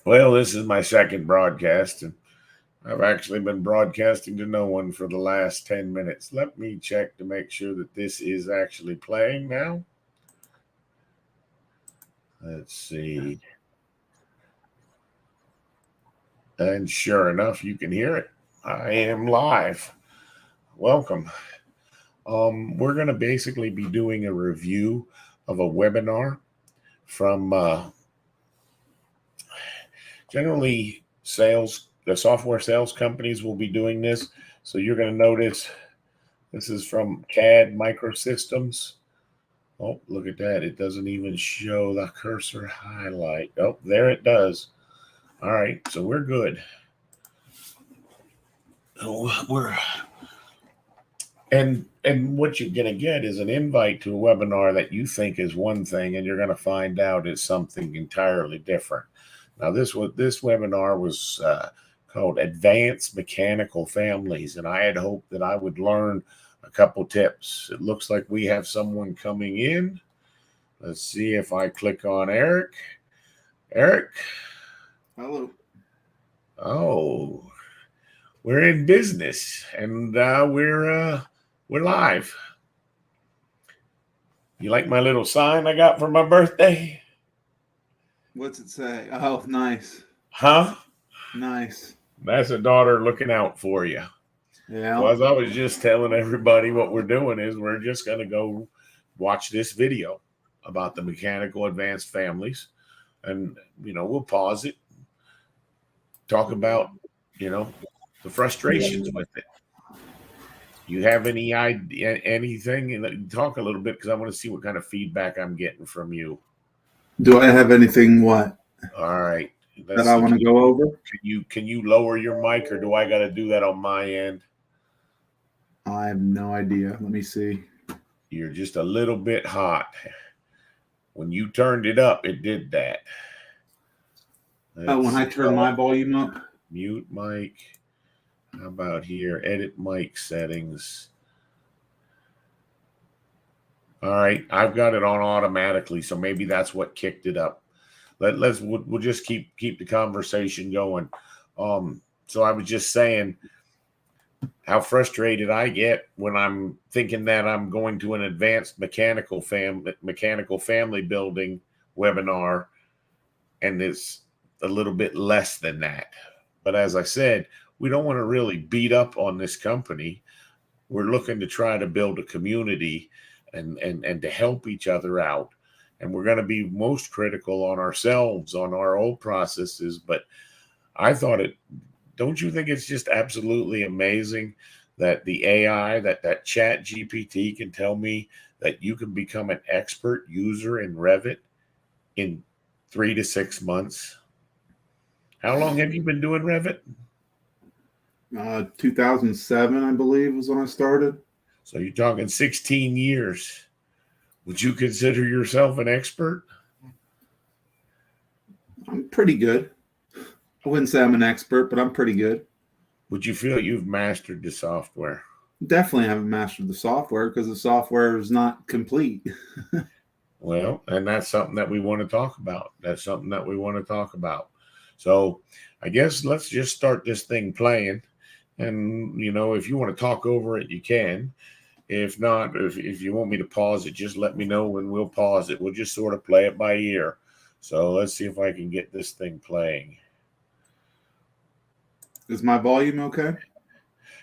Well, this is my second broadcast, and I've actually been broadcasting to no one for the last 10 minutes. Let me check to make sure that this is actually playing now. Let's see. And sure enough, you can hear it. I am live. Welcome. We're going to basically be doing a review of a webinar from generally the software sales companies will be doing this. So you're going to notice this is from CAD Microsystems. Oh, look at that. It doesn't even show the cursor highlight. Oh, there it does. All right, so we're good. And what you're going to get is an invite to a webinar that you think is one thing, and you're going to find out is something entirely different. Now, this webinar was called Advanced Mechanical Families, and I had hoped that I would learn a couple tips. It looks like we have someone coming in. Let's see if I click on Eric. Eric. Hello. Oh, we're in business, and we're live. You like my little sign I got for my birthday? What's it say? Oh, nice. Huh? Nice. That's a daughter looking out for you. Yeah. So as I was just telling everybody, what we're doing is we're just going to go watch this video about the mechanical advanced families, and we'll pause it, talk about the frustrations with it. You have any idea, anything? And talk a little bit because I want to see what kind of feedback I'm getting from you. Do I have anything what? All right. That I want to go over? Can you lower your mic, or do I got to do that on my end? I have no idea. Let me see. You're just a little bit hot. When you turned it up, it did that. When I turn my volume up? Mute mic. How about here? Edit mic settings. All right, I've got it on automatically, so maybe that's what kicked it up. We'll just keep the conversation going. So I was just saying how frustrated I get when I'm thinking that I'm going to an advanced mechanical family building webinar, and it's a little bit less than that. But as I said, we don't want to really beat up on this company. We're looking to try to build a community and to help each other out. And we're going to be most critical on ourselves, on our old processes. But I thought don't you think it's just absolutely amazing that the AI, that Chat GPT can tell me that you can become an expert user in Revit in 3 to 6 months? How long have you been doing Revit? 2007, I believe, was when I started. So you're talking 16 years. Would you consider yourself an expert? I'm pretty good. I wouldn't say I'm an expert, but I'm pretty good. Would you feel you've mastered the software? Definitely haven't mastered the software because the software is not complete. Well, and that's something that we want to talk about. So I guess let's just start this thing playing. And, if you want to talk over it, you can. If not, if you want me to pause it, just let me know and we'll pause it. We'll just sort of play it by ear. So let's see if I can get this thing playing. Is my volume okay?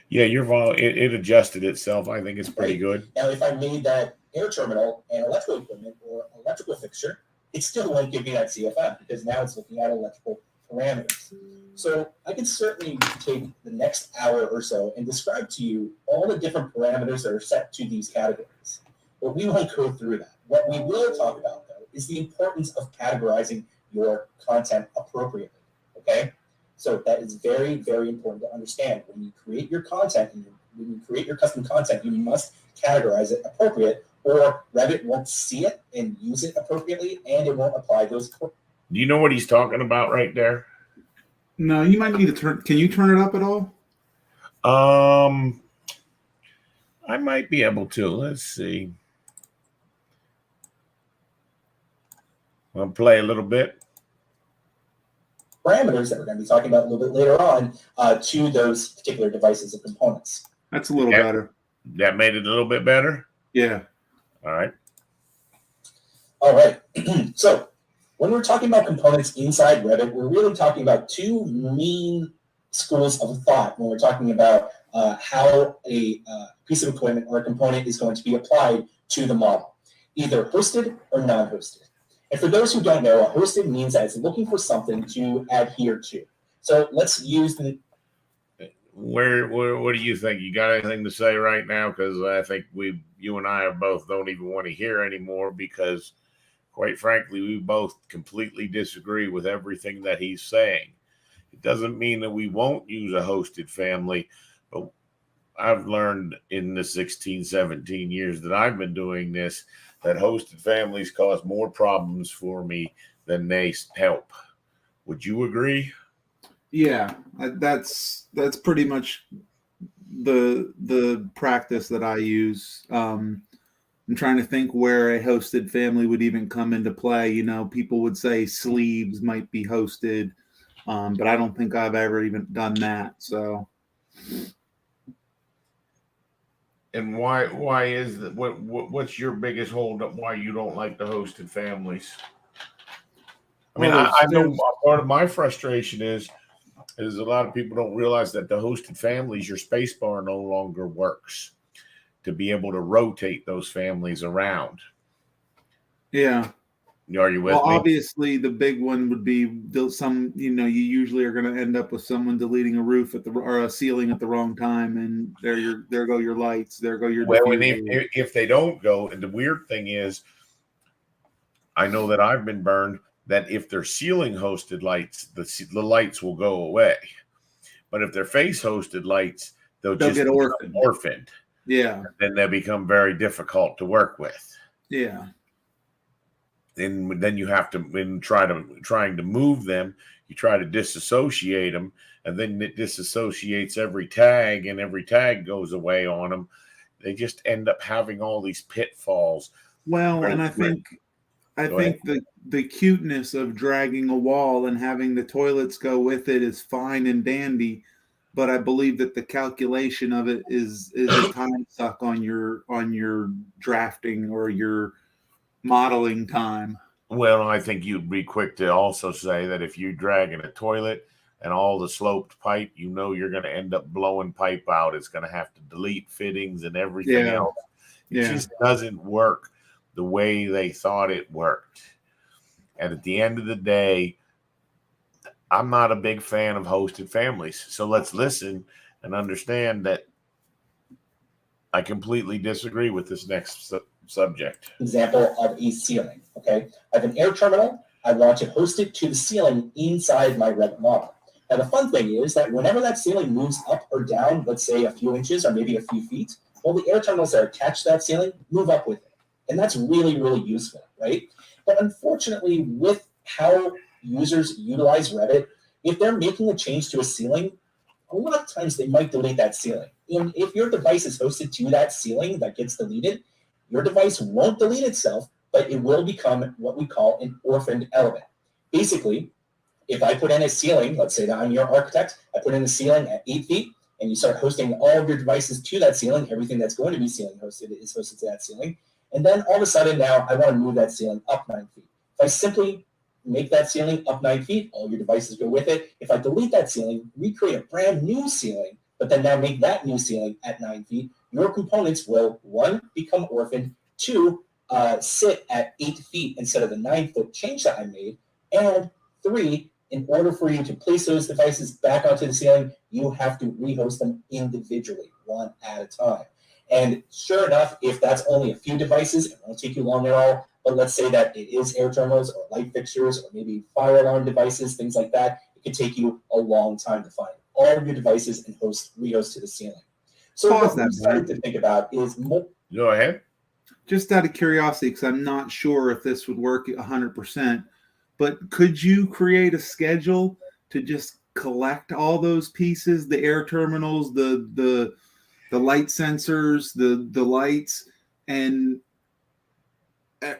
Yeah, your volume, it adjusted itself. I think it's pretty good. Now, if I made that air terminal an electrical equipment or electrical fixture, it still won't give me that CFM because now it's looking at electrical parameters. So I can certainly take the next hour or so and describe to you all the different parameters that are set to these categories. But we won't go through that. What we will talk about, though, is the importance of categorizing your content appropriately, okay? So that is very, very important to understand. When you create your content, when you create your custom content, you must categorize it appropriate, or Revit won't see it and use it appropriately, and it won't apply those. Do you know what he's talking about right there? No, you might need to turn. Can you turn it up at all? I might be able to. Let's see. I'll play a little bit. parameters that we're going to be talking about a little bit later on to those particular devices and components. That's a little Yeah. better. That made it a little bit better. Yeah. All right. All right. So when we're talking about components inside Revit, we're really talking about two main schools of thought when we're talking about how a piece of equipment or a component is going to be applied to the model, either hosted or non-hosted. And for those who don't know, a hosted means that it's looking for something to adhere to. So let's use the Where what do you think? You got anything to say right now? Because I think you and I are both don't even want to hear anymore because, quite frankly, we both completely disagree with everything that he's saying. It doesn't mean that we won't use a hosted family, but I've learned in the 16, 17 years that I've been doing this that hosted families cause more problems for me than they help. Would you agree? Yeah, that's pretty much the practice that I use. I'm trying to think where a hosted family would even come into play. You know, people would say sleeves might be hosted, but I don't think I've ever even done that. So, And why is that? What's your biggest holdup? Why you don't like the hosted families? I mean, Well, I know part of my frustration is a lot of people don't realize that the hosted families, your space bar no longer works to be able to rotate those families around. yeah. Are you with Well, me? obviously, the big one would be some. You know, you usually are going to end up with someone deleting a roof or a ceiling at the wrong time, and there go your lights, there go your Well, and diffusers. if they don't go, and the weird thing is, I know that I've been burned that if they're ceiling hosted lights, the lights will go away. But if they're face hosted lights, they'll just get become orphaned. Yeah, Then they become very difficult to work with. yeah. And then you have to, when trying to move them, you try to disassociate them, and then it disassociates every tag, and every tag goes away on them. They just end up having all these pitfalls. Well, and I think the cuteness of dragging a wall and having the toilets go with it is fine and dandy, but I believe that the calculation of it is a time suck on your drafting or your modeling time. Well, I think you'd be quick to also say that if you're dragging a toilet and all the sloped pipe, you know you're going to end up blowing pipe out. It's going to have to delete fittings and everything else. It just doesn't work the way they thought it worked. And at the end of the day, I'm not a big fan of hosted families. So let's listen and understand that I completely disagree with this next subject. Example of a ceiling. Okay, I have an air terminal. I want to host it to the ceiling inside my Revit model. Now the fun thing is that whenever that ceiling moves up or down, let's say a few inches or maybe a few feet, well, the air terminals that are attached to that ceiling move up with it, and that's really, really useful, right? But unfortunately, with how users utilize Revit, if they're making a change to a ceiling, a lot of times they might delete that ceiling. And if your device is hosted to that ceiling that gets deleted, your device won't delete itself, but it will become what we call an orphaned element. Basically, if I put in a ceiling, let's say that I'm your architect, I put in a ceiling at 8 feet, and you start hosting all of your devices to that ceiling, everything that's going to be ceiling hosted is hosted to that ceiling, and then all of a sudden now I want to move that ceiling up 9 feet. If I simply make that ceiling up 9 feet, all your devices go with it. If I delete that ceiling, recreate a brand new ceiling, but then now make that new ceiling at 9 feet, your components will, 1, become orphaned, 2, sit at 8 feet instead of the 9-foot change that I made, and 3, in order for you to place those devices back onto the ceiling, you have to rehost them individually, one at a time. And sure enough, if that's only a few devices, it won't take you long at all. But let's say that it is air terminals or light fixtures or maybe fire alarm devices, things like that. It can take you a long time to find all of your devices and rehost to the ceiling. So what we started to think about is more. Go ahead. Just out of curiosity, because I'm not sure if this would work 100%, but could you create a schedule to just collect all those pieces, the air terminals, the light sensors, the lights, and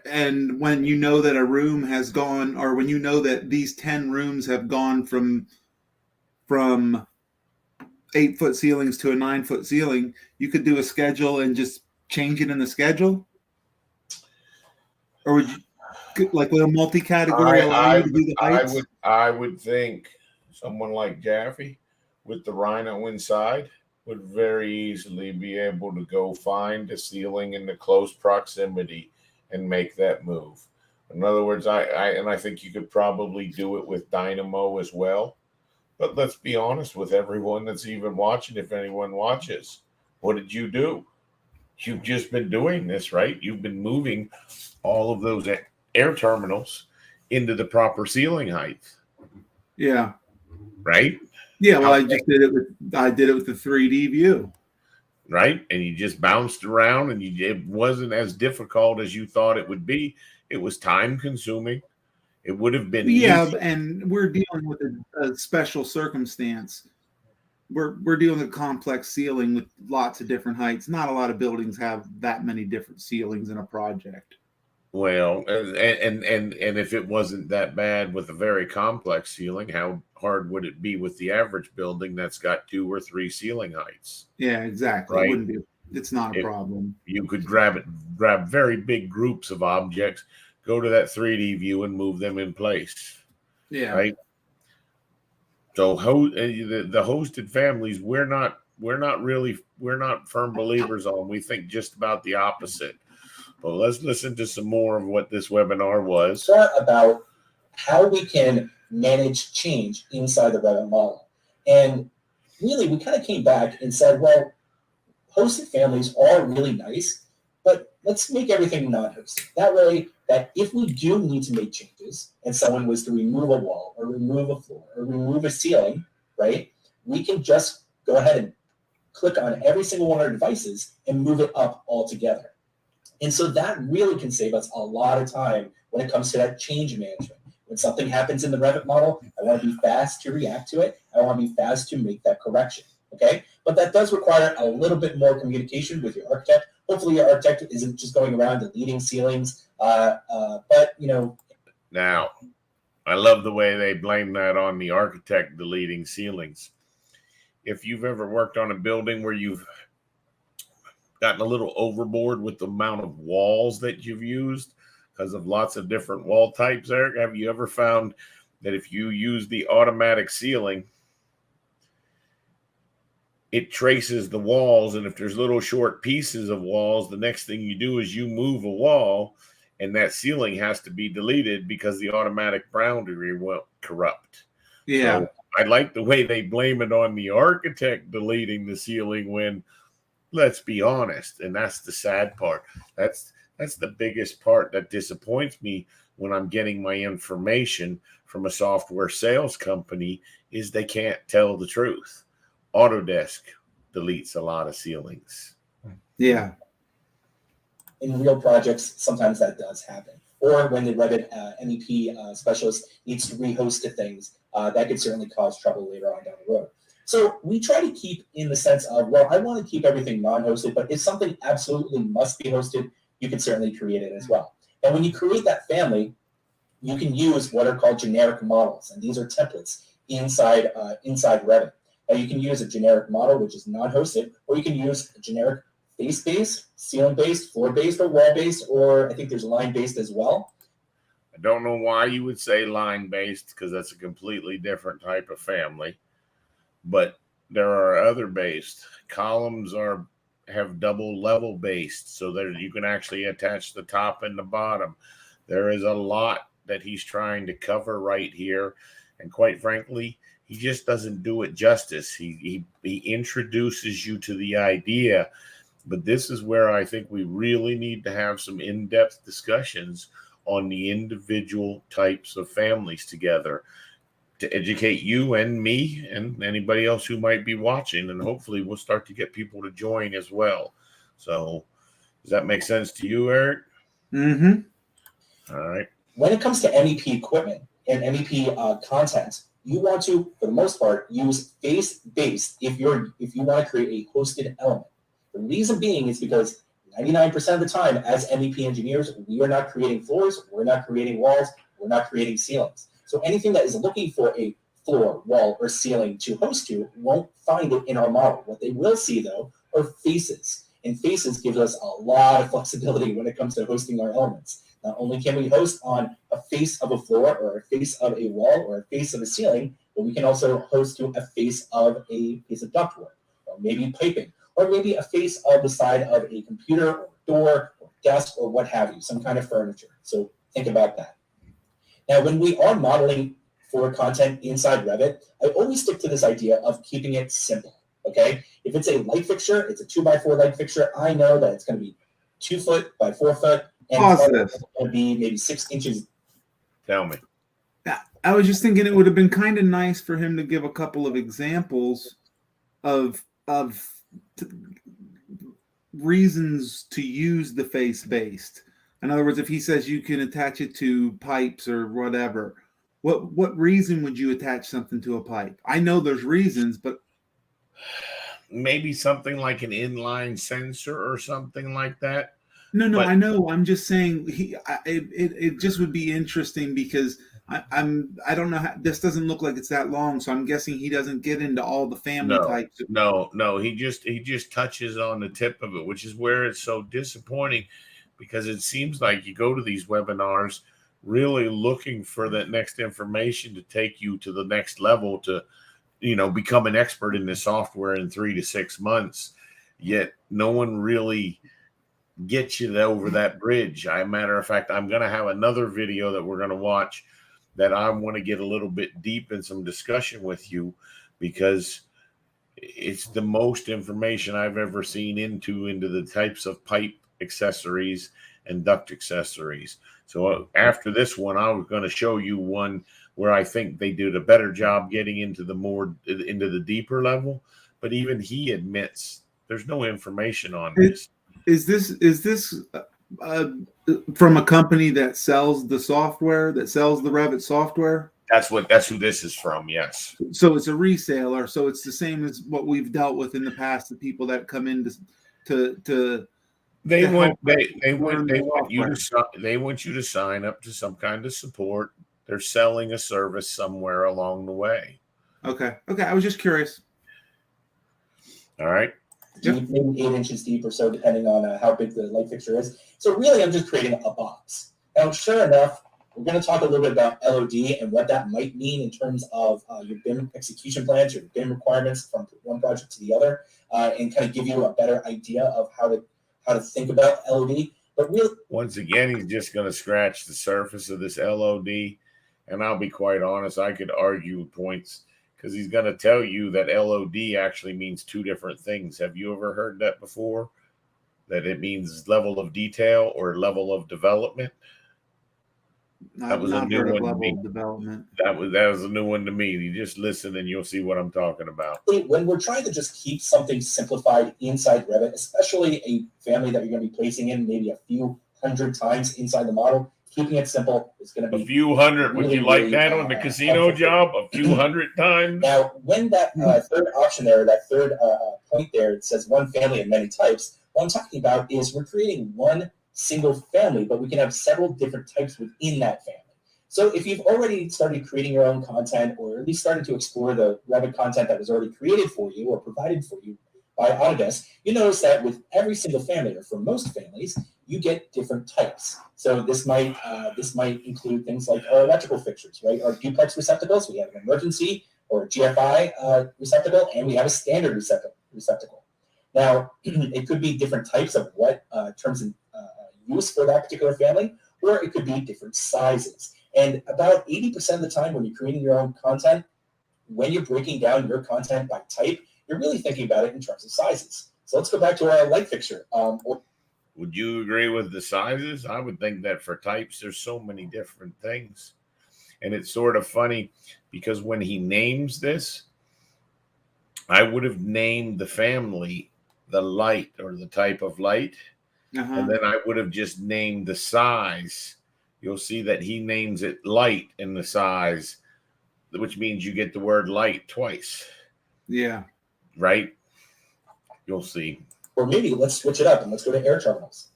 And when you know that a room has gone, or when you know that these 10 rooms have gone from 8-foot ceilings to a 9-foot ceiling, you could do a schedule and just change it in the schedule. Or would you, like, with a multi-category, allow you to do the heights? I would think someone like Jaffe with the Rhino inside would very easily be able to go find a ceiling in the close proximity and make that move. In other words, I think you could probably do it with Dynamo as well. But let's be honest with everyone that's even watching, if anyone watches. What did you do? You've just been doing this, right? You've been moving all of those air terminals into the proper ceiling height. Yeah. Right? Yeah, well, I did it with the 3D view. Right? And you just bounced around, and it wasn't as difficult as you thought it would be. It was time consuming. It would have been easy. And we're dealing with a special circumstance. We're dealing with a complex ceiling with lots of different heights. Not a lot of buildings have that many different ceilings in a project. Well, and if it wasn't that bad with a very complex ceiling, how hard would it be with the average building that's got 2 or 3 ceiling heights? Yeah, exactly. Right? It wouldn't be. It's not a problem. You could grab very big groups of objects, go to that 3D view, and move them in place. Yeah. Right. So the hosted families, we're not firm believers on. We think just about the opposite. Well, let's listen to some more of what this webinar was. About how we can manage change inside the Revit model. And really, we kind of came back and said, well, hosted families are really nice, but let's make everything non-hosted. That way, that if we do need to make changes and someone was to remove a wall or remove a floor or remove a ceiling, right, we can just go ahead and click on every single one of our devices and move it up all together. And so that really can save us a lot of time when it comes to that change management. When something happens in the Revit model, I want to be fast to react to it. I want to be fast to make that correction, okay? But that does require a little bit more communication with your architect. Hopefully your architect isn't just going around deleting ceilings, but, you know. Now, I love the way they blame that on the architect deleting ceilings. If you've ever worked on a building where you've gotten a little overboard with the amount of walls that you've used because of lots of different wall types, Eric, have you ever found that if you use the automatic ceiling, it traces the walls, and if there's little short pieces of walls, the next thing you do is you move a wall, and that ceiling has to be deleted because the automatic boundary won't corrupt. Yeah. So I like the way they blame it on the architect deleting the ceiling when, let's be honest, and that's the sad part. That's the biggest part that disappoints me when I'm getting my information from a software sales company is they can't tell the truth. Autodesk deletes a lot of ceilings. Yeah. In real projects, sometimes that does happen. Or when the Revit MEP specialist needs to rehost to things, that could certainly cause trouble later on down the road. So we try to keep in the sense of, well, I want to keep everything non-hosted, but if something absolutely must be hosted, you can certainly create it as well. And when you create that family, you can use what are called generic models, and these are templates inside Revit. Now you can use a generic model, which is non-hosted, or you can use a generic face-based, ceiling-based, floor-based, or wall-based, or I think there's line-based as well. I don't know why you would say line-based because that's a completely different type of family. But there are other based. Columns have double level based, so that you can actually attach the top and the bottom. There is a lot that he's trying to cover right here, and quite frankly, he just doesn't do it justice. He introduces you to the idea, but this is where I think we really need to have some in-depth discussions on the individual types of families together, to educate you and me and anybody else who might be watching. And hopefully we'll start to get people to join as well. So does that make sense to you, Eric? Mm-hmm. All right. When it comes to MEP equipment and MEP content, you want to, for the most part, use face-based if you want to create a hosted element. The reason being is because 99% of the time, as MEP engineers, we are not creating floors, we're not creating walls, we're not creating ceilings. So anything that is looking for a floor, wall, or ceiling to host to won't find it in our model. What they will see, though, are faces. And faces gives us a lot of flexibility when it comes to hosting our elements. Not only can we host on a face of a floor or a face of a wall or a face of a ceiling, but we can also host to a face of a piece of ductwork, or maybe piping, or maybe a face of the side of a computer or door or desk or what have you, some kind of furniture. So think about that. Now, when we are modeling for content inside Revit, I always stick to this idea of keeping it simple, okay? If it's a light fixture, it's a 2x4 light fixture, I know that it's going to be 2 foot by 4 foot, and it's going to be maybe 6 inches. Tell me. I was just thinking it would have been kind of nice for him to give a couple of examples of reasons to use the face-based. In other words, if he says you can attach it to pipes or whatever, what reason would you attach something to a pipe? I know there's reasons, but maybe something like an inline sensor or something like that. No, But I know. I'm just saying it just would be interesting because I don't know how, this doesn't look like it's that long, so I'm guessing he doesn't get into all the family types. No. He just touches on the tip of it, which is where it's so disappointing, because it seems like you go to these webinars really looking for that next information to take you to the next level to, become an expert in this software in 3 to 6 months. Yet no one really gets you over that bridge. Matter of fact, I'm going to have another video that we're going to watch that I want to get a little bit deep in some discussion with you, because it's the most information I've ever seen into the types of pipe accessories and duct accessories. So after this one, I was going to show you one where I think they did a better job getting into the deeper level. But even he admits there's no information on this. Is this from a company that sells the software, that sells the Revit software? That's who this is from. Yes. So it's a reseller. So it's the same as what we've dealt with in the past. The people that come in they want you to sign up to some kind of support. They're selling a service somewhere along the way. Okay. I was just curious. All right. Deep, maybe 8 inches deep or so, depending on how big the light fixture is. So really, I'm just creating a box. Now, sure enough, we're going to talk a little bit about LOD and what that might mean in terms of your BIM execution plans, your BIM requirements from one project to the other, and kind of give you a better idea of how to think about LOD. But really, once again, he's just going to scratch the surface of this LOD, and I'll be quite honest, I could argue points, because he's going to tell you that LOD actually means 2 different things. Have you ever heard that before? That it means level of detail or level of development? That was a new one to me. That was a new one to me. You just listen and you'll see what I'm talking about. When we're trying to just keep something simplified inside Revit, especially a family that you're going to be placing in maybe a few hundred times inside the model, keeping it simple is going to be a few hundred. Would you like that on the casino job? A few hundred times. Now, when that third option there, that third point there, it says one family and many types. What I'm talking about is we're creating one single family, but we can have several different types within that family. So if you've already started creating your own content, or at least started to explore the Revit content that was already created for you or provided for you by Autodesk, you notice that with every single family, or for most families, you get different types. So this might include things like our electrical fixtures, right? Our duplex receptacles, we have an emergency or a GFI receptacle, and we have a standard receptacle. Now, it could be different types of what terms of use for that particular family, or it could be different sizes. And about 80% of the time when you're creating your own content, when you're breaking down your content by type, you're really thinking about it in terms of sizes. So let's go back to our light fixture. Would you agree with the sizes? I would think that for types, there's so many different things. And it's sort of funny because when he names this, I would have named the family the light or the type of light. And then I would have just named the size. You'll see that he names it light in the size, which means you get the word light twice. Yeah. Right? You'll see. Or maybe let's switch it up and let's go to air terminals.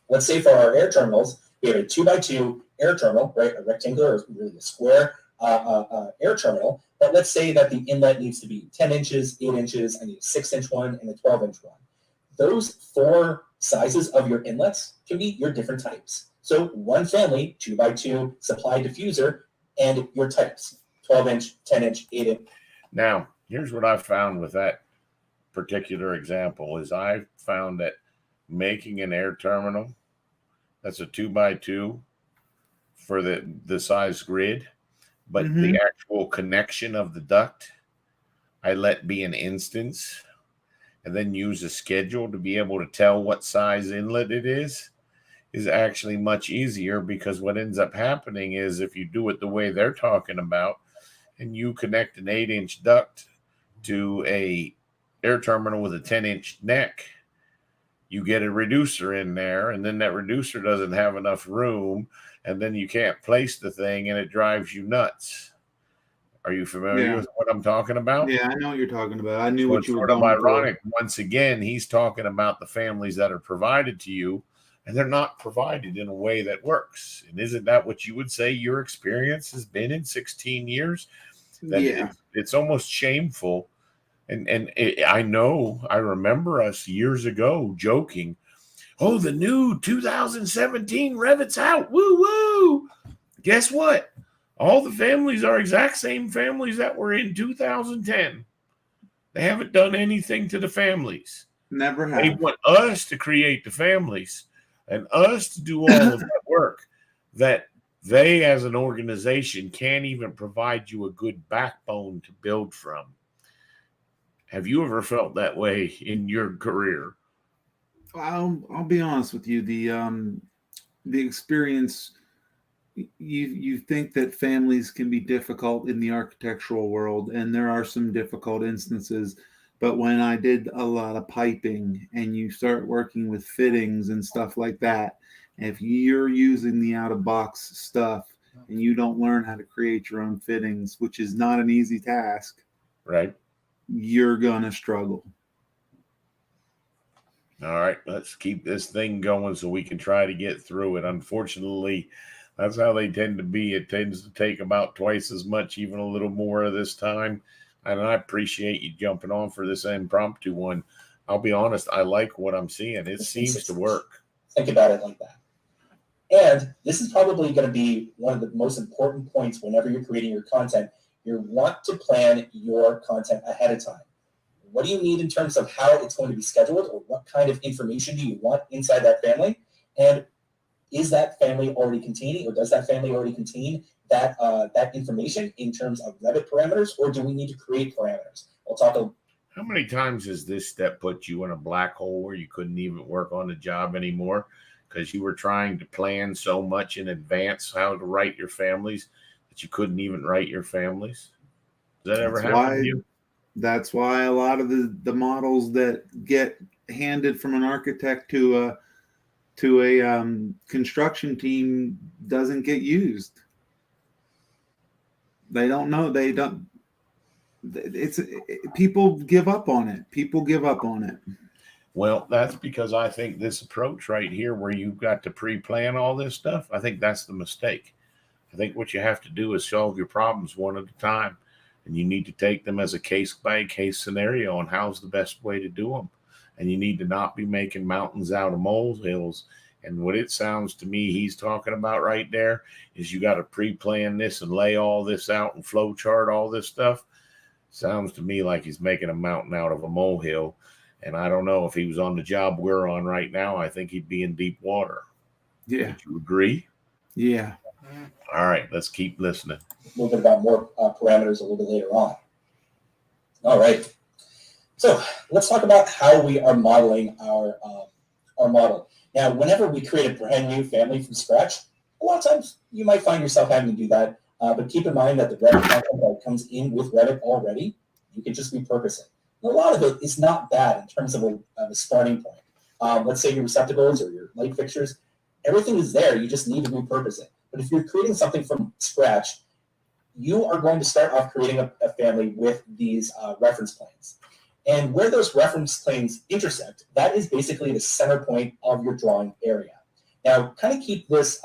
Let's say for our air terminals, we have a 2x2 air terminal, right? A rectangular or really a square air terminal. But let's say that the inlet needs to be 10 inches, 8 inches, I need a 6-inch one and a 12-inch one. Those 4 sizes of your inlets can be your different types. So one family, 2x2 supply diffuser, and your types, 12-inch, 10-inch, 8-inch. Now, here's what I found with that particular example is I found that making an air terminal that's a 2x2 for the size grid, but the actual connection of the duct, I let be an instance and then use a schedule to be able to tell what size inlet it is actually much easier, because what ends up happening is if you do it the way they're talking about and you connect an 8-inch duct to a air terminal with a 10-inch neck, you get a reducer in there, and then that reducer doesn't have enough room, and then you can't place the thing, and it drives you nuts. Are you familiar with what I'm talking about? Yeah, I know what you're talking about. I knew So what you were sort of going ironic. Once again, he's talking about the families that are provided to you, and they're not provided in a way that works. And isn't that what you would say your experience has been in 16 years? That it's almost shameful. I remember us years ago joking, oh, the new 2017 Revit's out. Woo woo. Guess what? All the families are exact same families that were in 2010. They haven't done anything to the families. Never have. They want us to create the families and us to do all of that work that they as an organization can't even provide you a good backbone to build from. Have you ever felt that way in your career? I'll be honest with you. The experience, you think that families can be difficult in the architectural world, and there are some difficult instances. But when I did a lot of piping and you start working with fittings and stuff like that, if you're using the out-of-box stuff and you don't learn how to create your own fittings, which is not an easy task, right, you're going to struggle. All right, let's keep this thing going so we can try to get through it. Unfortunately, that's how they tend to be. It tends to take about twice as much, even a little more of this time. And I appreciate you jumping on for this impromptu one. I'll be honest, I like what I'm seeing. It seems to work. Think about it like that. And this is probably going to be one of the most important points whenever you're creating your content. You want to plan your content ahead of time. What do you need in terms of how it's going to be scheduled, or what kind of information do you want inside that family? And is that family already containing, or does that family already contain that information in terms of Revit parameters, or do we need to create parameters? We'll talk about. How many times has this step put you in a black hole where you couldn't even work on the job anymore because you were trying to plan so much in advance how to write your families that you couldn't even write your families? Does that ever happen to you? That's why a lot of the models that get handed from an architect to a construction team doesn't get used. They don't know. They don't. People give up on it. People give up on it. Well, that's because I think this approach right here, where you've got to pre-plan all this stuff, I think that's the mistake. I think what you have to do is solve your problems one at a time. And you need to take them as a case-by-case scenario on how's the best way to do them. And you need to not be making mountains out of molehills. And what it sounds to me he's talking about right there is you got to pre-plan this and lay all this out and flow chart all this stuff. Sounds to me like he's making a mountain out of a molehill. And I don't know if he was on the job we're on right now, I think he'd be in deep water. Yeah. Would you agree? Yeah. All right, let's keep listening. A little bit about more parameters a little bit later on. All right. So let's talk about how we are modeling our model. Now, whenever we create a brand new family from scratch, a lot of times you might find yourself having to do that. But keep in mind that the Revit content that comes in with Revit already, you can just repurpose it. And a lot of it is not bad in terms of a starting point. Let's say your receptacles or your light fixtures, everything is there. You just need to repurpose it. But if you're creating something from scratch, you are going to start off creating a family with these reference plans. And where those reference planes intersect, that is basically the center point of your drawing area. Now, kind of keep this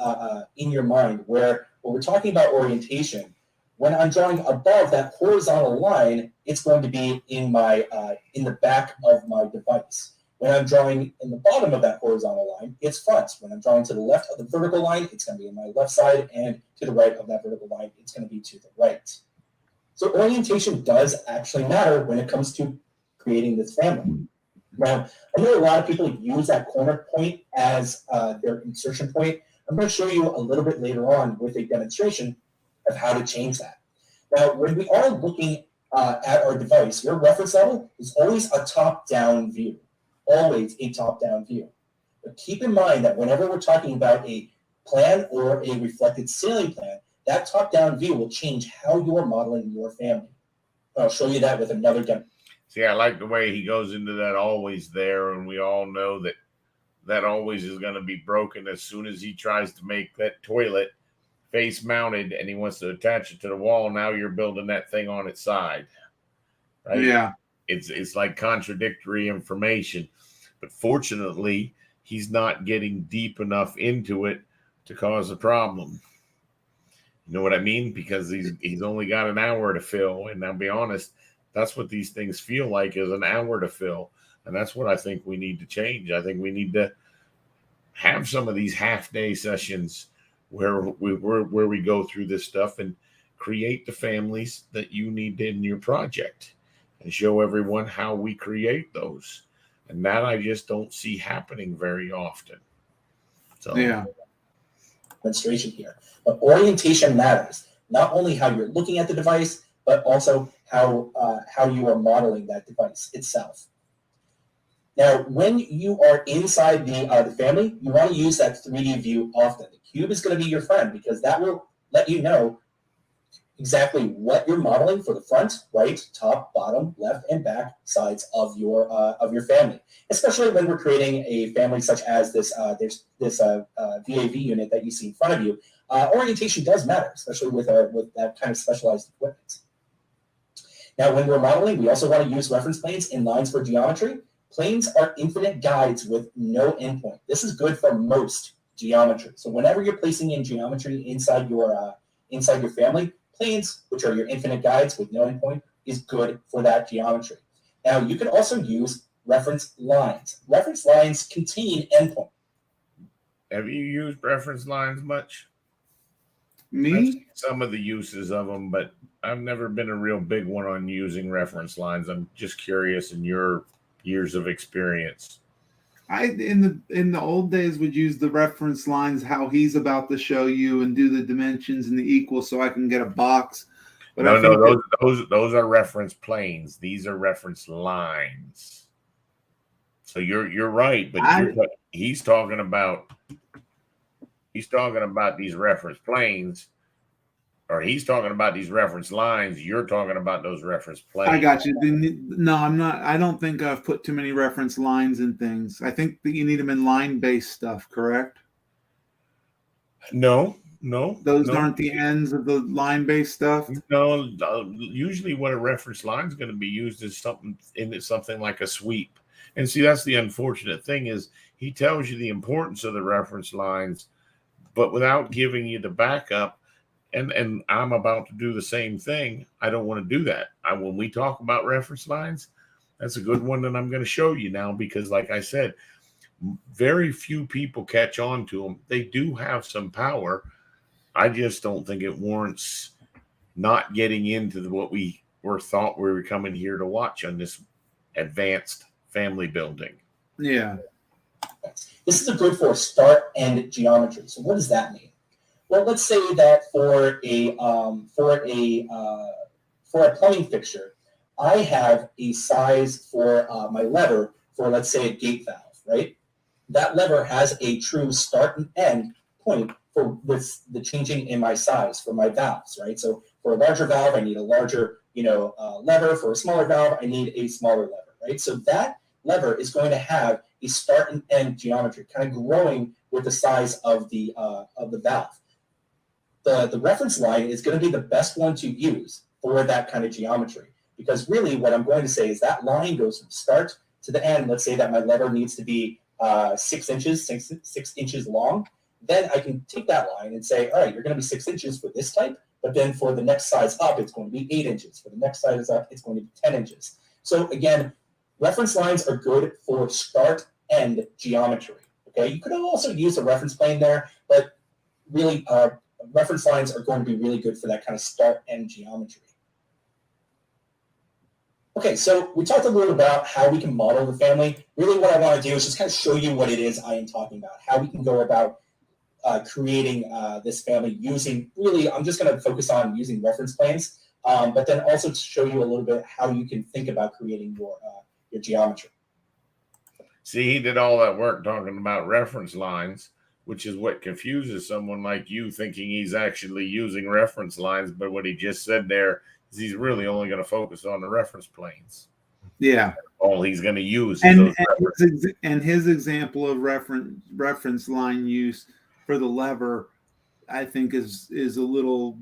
in your mind where when we're talking about orientation, when I'm drawing above that horizontal line, it's going to be in the back of my device. When I'm drawing in the bottom of that horizontal line, it's front. When I'm drawing to the left of the vertical line, it's going to be in my left side, and to the right of that vertical line, it's going to be to the right. So orientation does actually matter when it comes to creating this family. Now, I know a lot of people use that corner point as their insertion point. I'm going to show you a little bit later on with a demonstration of how to change that. Now, when we are looking at our device, your reference level is always a top-down view. Always a top-down view. But keep in mind that whenever we're talking about a plan or a reflected ceiling plan, that top-down view will change how you're modeling your family. I'll show you that with another demo. See, I like the way he goes into that always there, and we all know that that always is going to be broken as soon as he tries to make that toilet face mounted and he wants to attach it to the wall. Now you're building that thing on its side, right? Yeah. It's like contradictory information, but fortunately he's not getting deep enough into it to cause a problem. You know what I mean? Because he's only got an hour to fill, and I'll be honest, that's what these things feel like, is an hour to fill, and that's what I think we need to change. I think we need to have some of these half-day sessions where we go through this stuff and create the families that you need in your project and show everyone how we create those. And that I just don't see happening very often. So Yeah. Demonstration here. But orientation matters. Not only how you're looking at the device, but also how you are modeling that device itself. Now, when you are inside the family, you want to use that 3D view often. The cube is going to be your friend because that will let you know exactly what you're modeling for the front, right, top, bottom, left, and back sides of your family. Especially when we're creating a family such as this VAV unit that you see in front of you. Orientation does matter, especially with that kind of specialized equipment. Now, when we're modeling, we also want to use reference planes and lines for geometry. Planes are infinite guides with no endpoint. This is good for most geometry. So whenever you're placing in geometry inside your family, planes, which are your infinite guides with no endpoint, is good for that geometry. Now, you can also use reference lines. Reference lines contain endpoint. have you used reference lines much? I've Me? seen some of the uses of them, but I've never been a real big one on using reference lines. I'm just curious in your years of experience. I in the old days would use the reference lines, how he's about to show you, and do the dimensions and the equals so I can get a box. But No, those are reference planes. These are reference lines. So you're right, but he's talking about these reference planes, or he's talking about these reference lines. You're talking about those reference planes. I got you. No, I'm not. I don't think I've put too many reference lines in things. I think that you need them in line-based stuff, correct? No. Those aren't the ends of the line-based stuff. No, usually what a reference line is going to be used is something like a sweep. And see, that's the unfortunate thing is he tells you the importance of the reference lines, but without giving you the backup. And I'm about to do the same thing. I don't want to do that. When we talk about reference lines, that's a good one that I'm going to show you now because, like I said, very few people catch on to them. They do have some power. I just don't think it warrants not getting into what we thought we were coming here to watch on this advanced family building. Yeah. This is good for start and geometry. So what does that mean? Well, let's say that for a plumbing fixture, I have a size for my lever for, let's say, a gate valve, right? That lever has a true start and end point for with the changing in my size for my valves, right? So for a larger valve, I need a larger, lever. For a smaller valve, I need a smaller lever, right? So that lever is going to have a start and end geometry, kind of growing with the size of the valve. The reference line is going to be the best one to use for that kind of geometry. because really what I'm going to say is that line goes from start to the end. Let's say that my lever needs to be 6 inches, 6 inches long. Then I can take that line and say, all right, you're going to be 6 inches for this type, but then for the next size up, it's going to be 8 inches. For the next size up, it's going to be 10 inches. So again, reference lines are good for start-end geometry. Okay, you could also use a reference plane there, but really, reference lines are going to be really good for that kind of start-end geometry. Okay, so we talked a little about how we can model the family. Really what I want to do is just kind of show you what it is I am talking about, how we can go about creating this family using, really, I'm just going to focus on using reference planes, but then also to show you a little bit how you can think about creating your geometry. See, he did all that work talking about reference lines, which is what confuses someone like you, thinking he's actually using reference lines. But what he just said there is he's really only going to focus on the reference planes. Yeah. All he's going to use is and his example of reference line use for the lever, I think is a little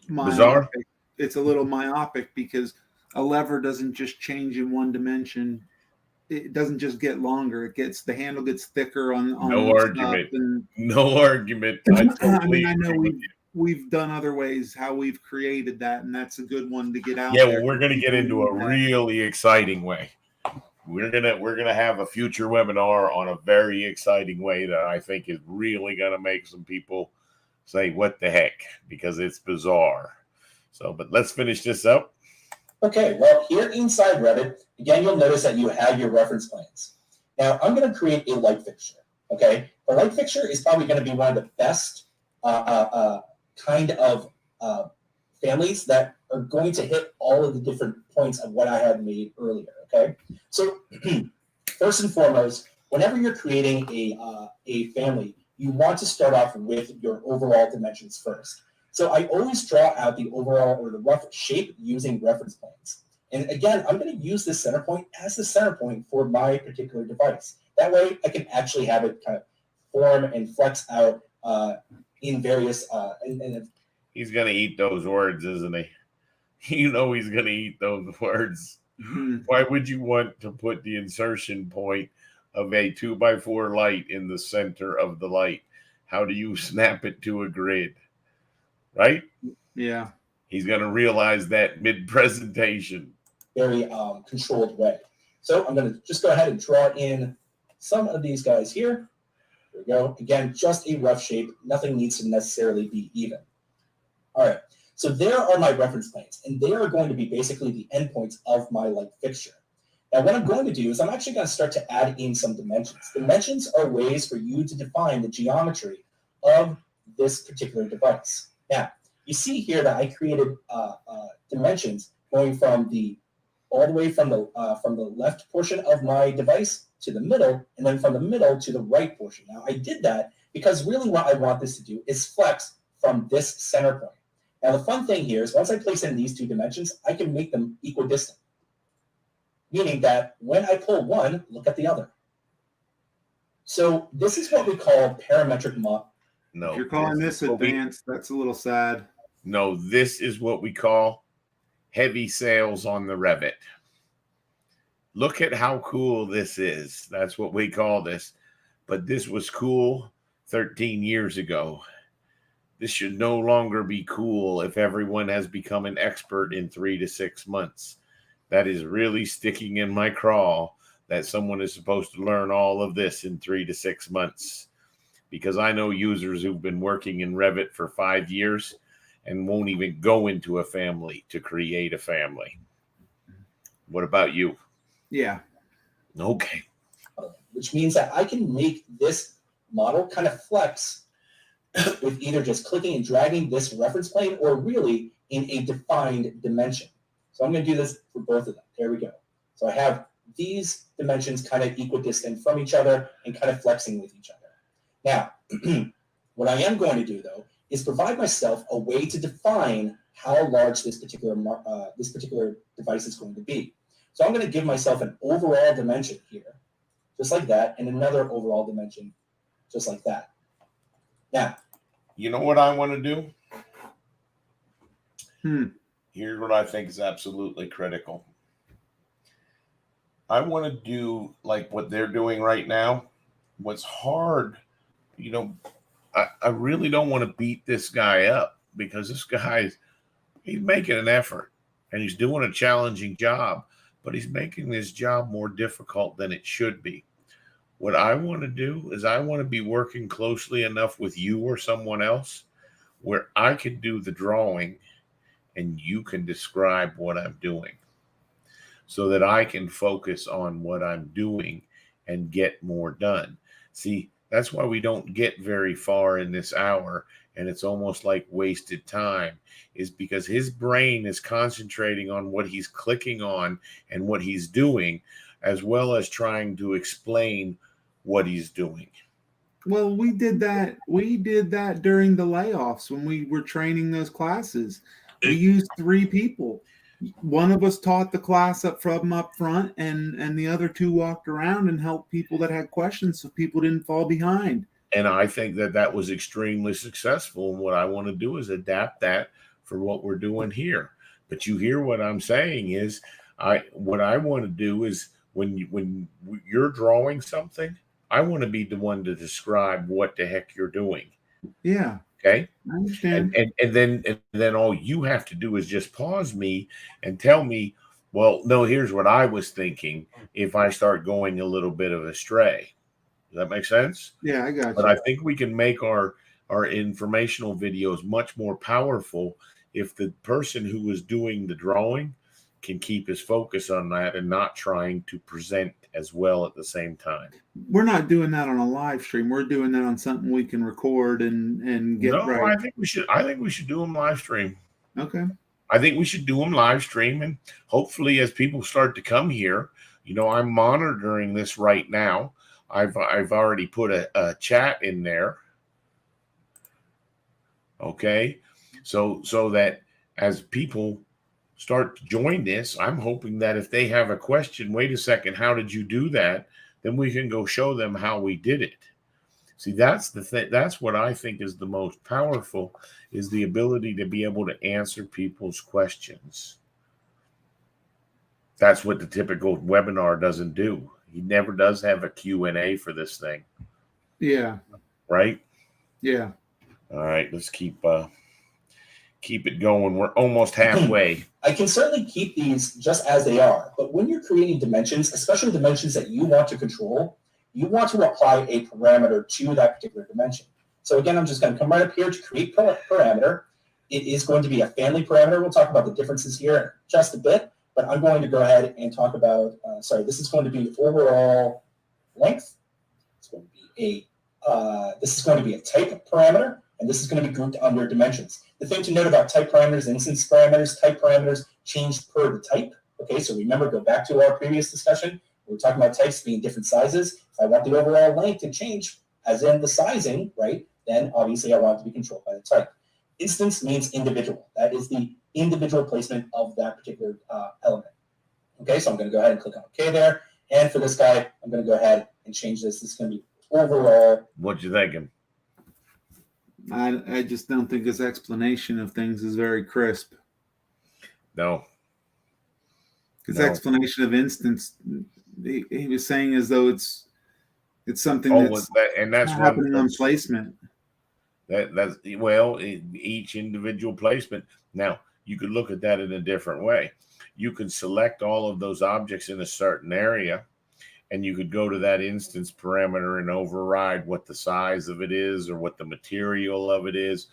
bizarre. myopic. It's a little myopic because a lever doesn't just change in one dimension. It doesn't just get longer. The handle gets thicker on No argument. No argument. I totally I know we've done other ways how we've created that, and that's a good one to get out. Yeah, well, we're going to get into a really exciting way. We're gonna have a future webinar on a very exciting way that I think is really gonna make some people say, "What the heck?" because it's bizarre. So, but let's finish this up. Okay, well, here inside Revit, again, you'll notice that you have your reference planes. Now, I'm going to create a light fixture. Okay, the light fixture is probably going to be one of the best kind of families that are going to hit all of the different points of what I had made earlier. Okay, so first and foremost, whenever you're creating a family, you want to start off with your overall dimensions first. So I always draw out the overall or the rough shape using reference planes. And again, I'm going to use this center point as the center point for my particular device. That way I can actually have it kind of form and flex out in various He's going to eat those words, isn't he? You know he's going to eat those words. Why would you want to put the insertion point of a 2x4 light in the center of the light? How do you snap it to a grid? Right? Yeah. He's going to realize that mid-presentation. Very controlled way. So I'm going to just go ahead and draw in some of these guys here. There we go. Again, just a rough shape. Nothing needs to necessarily be even. All right. So there are my reference planes, and they are going to be basically the endpoints of my light fixture. Now, what I'm going to do is I'm actually going to start to add in some dimensions. Dimensions are ways for you to define the geometry of this particular device. Now, you see here that I created dimensions going from all the way from the left portion of my device to the middle, and then from the middle to the right portion. Now, I did that because really what I want this to do is flex from this center point. Now, the fun thing here is once I place in these two dimensions, I can make them equidistant, meaning that when I pull one, look at the other. So this is what we call parametric model. No, if you're calling this advanced, that's a little sad. No, this is what we call heavy sales on the Revit. Look at how cool this is. That's what we call this. But this was cool 13 years ago. This should no longer be cool if everyone has become an expert in 3 to 6 months. That is really sticking in my craw that someone is supposed to learn all of this in 3 to 6 months. Because I know users who've been working in Revit for 5 years and won't even go into a family to create a family. What about you? Yeah. Okay. Which means that I can make this model kind of flex with either just clicking and dragging this reference plane or really in a defined dimension. So I'm going to do this for both of them. There we go. So I have these dimensions kind of equidistant from each other and kind of flexing with each other. Now, what I am going to do, though, is provide myself a way to define how large this particular device is going to be. So I'm going to give myself an overall dimension here, just like that, and another overall dimension, just like that. Now, you know what I want to do? Here's what I think is absolutely critical. I want to do like what they're doing right now. What's hard, you know, I really don't want to beat this guy up because this guy's he's making an effort and he's doing a challenging job, but he's making this job more difficult than it should be. What I want to do is I want to be working closely enough with you or someone else where I can do the drawing and you can describe what I'm doing so that I can focus on what I'm doing and get more done. See, that's why we don't get very far in this hour and it's almost like wasted time, is because his brain is concentrating on what he's clicking on and what he's doing, as well as trying to explain what he's doing. Well, we did that. We did that during the layoffs when we were training those classes. We used 3 people. One of us taught the class up front, and the other 2 walked around and helped people that had questions so people didn't fall behind. And I think that that was extremely successful. And what I want to do is adapt that for what we're doing here. But you hear what I'm saying is, what I want to do is when you're drawing something, I want to be the one to describe what the heck you're doing. Yeah. Okay. I understand. And then all you have to do is just pause me and tell me, well, no, here's what I was thinking if I start going a little bit of astray. Does that make sense? Yeah, I got you. But I think we can make our informational videos much more powerful if the person who is doing the drawing can keep his focus on that and not trying to present as well at the same time. We're not doing that on a live stream. We're doing that on something we can record and get right. I think we should do them live stream. Okay. I think we should do them live stream, and hopefully as people start to come here, I'm monitoring this right now. I've already put a chat in there. Okay. So that as people start to join this, I'm hoping that if they have a question, wait a second, how did you do that? Then we can go show them how we did it. See, that's the thing. That's what I think is the most powerful, is the ability to be able to answer people's questions. That's what the typical webinar doesn't do. He never does have a Q&A for this thing. Yeah. Right? Yeah. All right, let's keep it going. We're almost halfway. I can certainly keep these just as they are, but when you're creating dimensions, especially dimensions that you want to control, you want to apply a parameter to that particular dimension. So again, I'm just going to come right up here to create parameter. It is going to be a family parameter. We'll talk about the differences here in just a bit, but I'm going to go ahead and talk about, this is going to be overall length. It's going to be this is going to be a type parameter, and this is going to be grouped under dimensions. The thing to note about type parameters, instance parameters, type parameters change per the type. Okay, so remember, go back to our previous discussion. We were talking about types being different sizes. If I want the overall length to change, as in the sizing, right, then obviously I want it to be controlled by the type. Instance means individual. That is the individual placement of that particular element. Okay, so I'm going to go ahead and click on OK there. And for this guy, I'm going to go ahead and change this. This is going to be overall. What you thinking? I just don't think his explanation of things is very crisp. No. His explanation of instance, he was saying as though it's something that's happening on placement. That's each individual placement. Now, you could look at that in a different way. You could select all of those objects in a certain area, and you could go to that instance parameter and override what the size of it is or what the material of it is.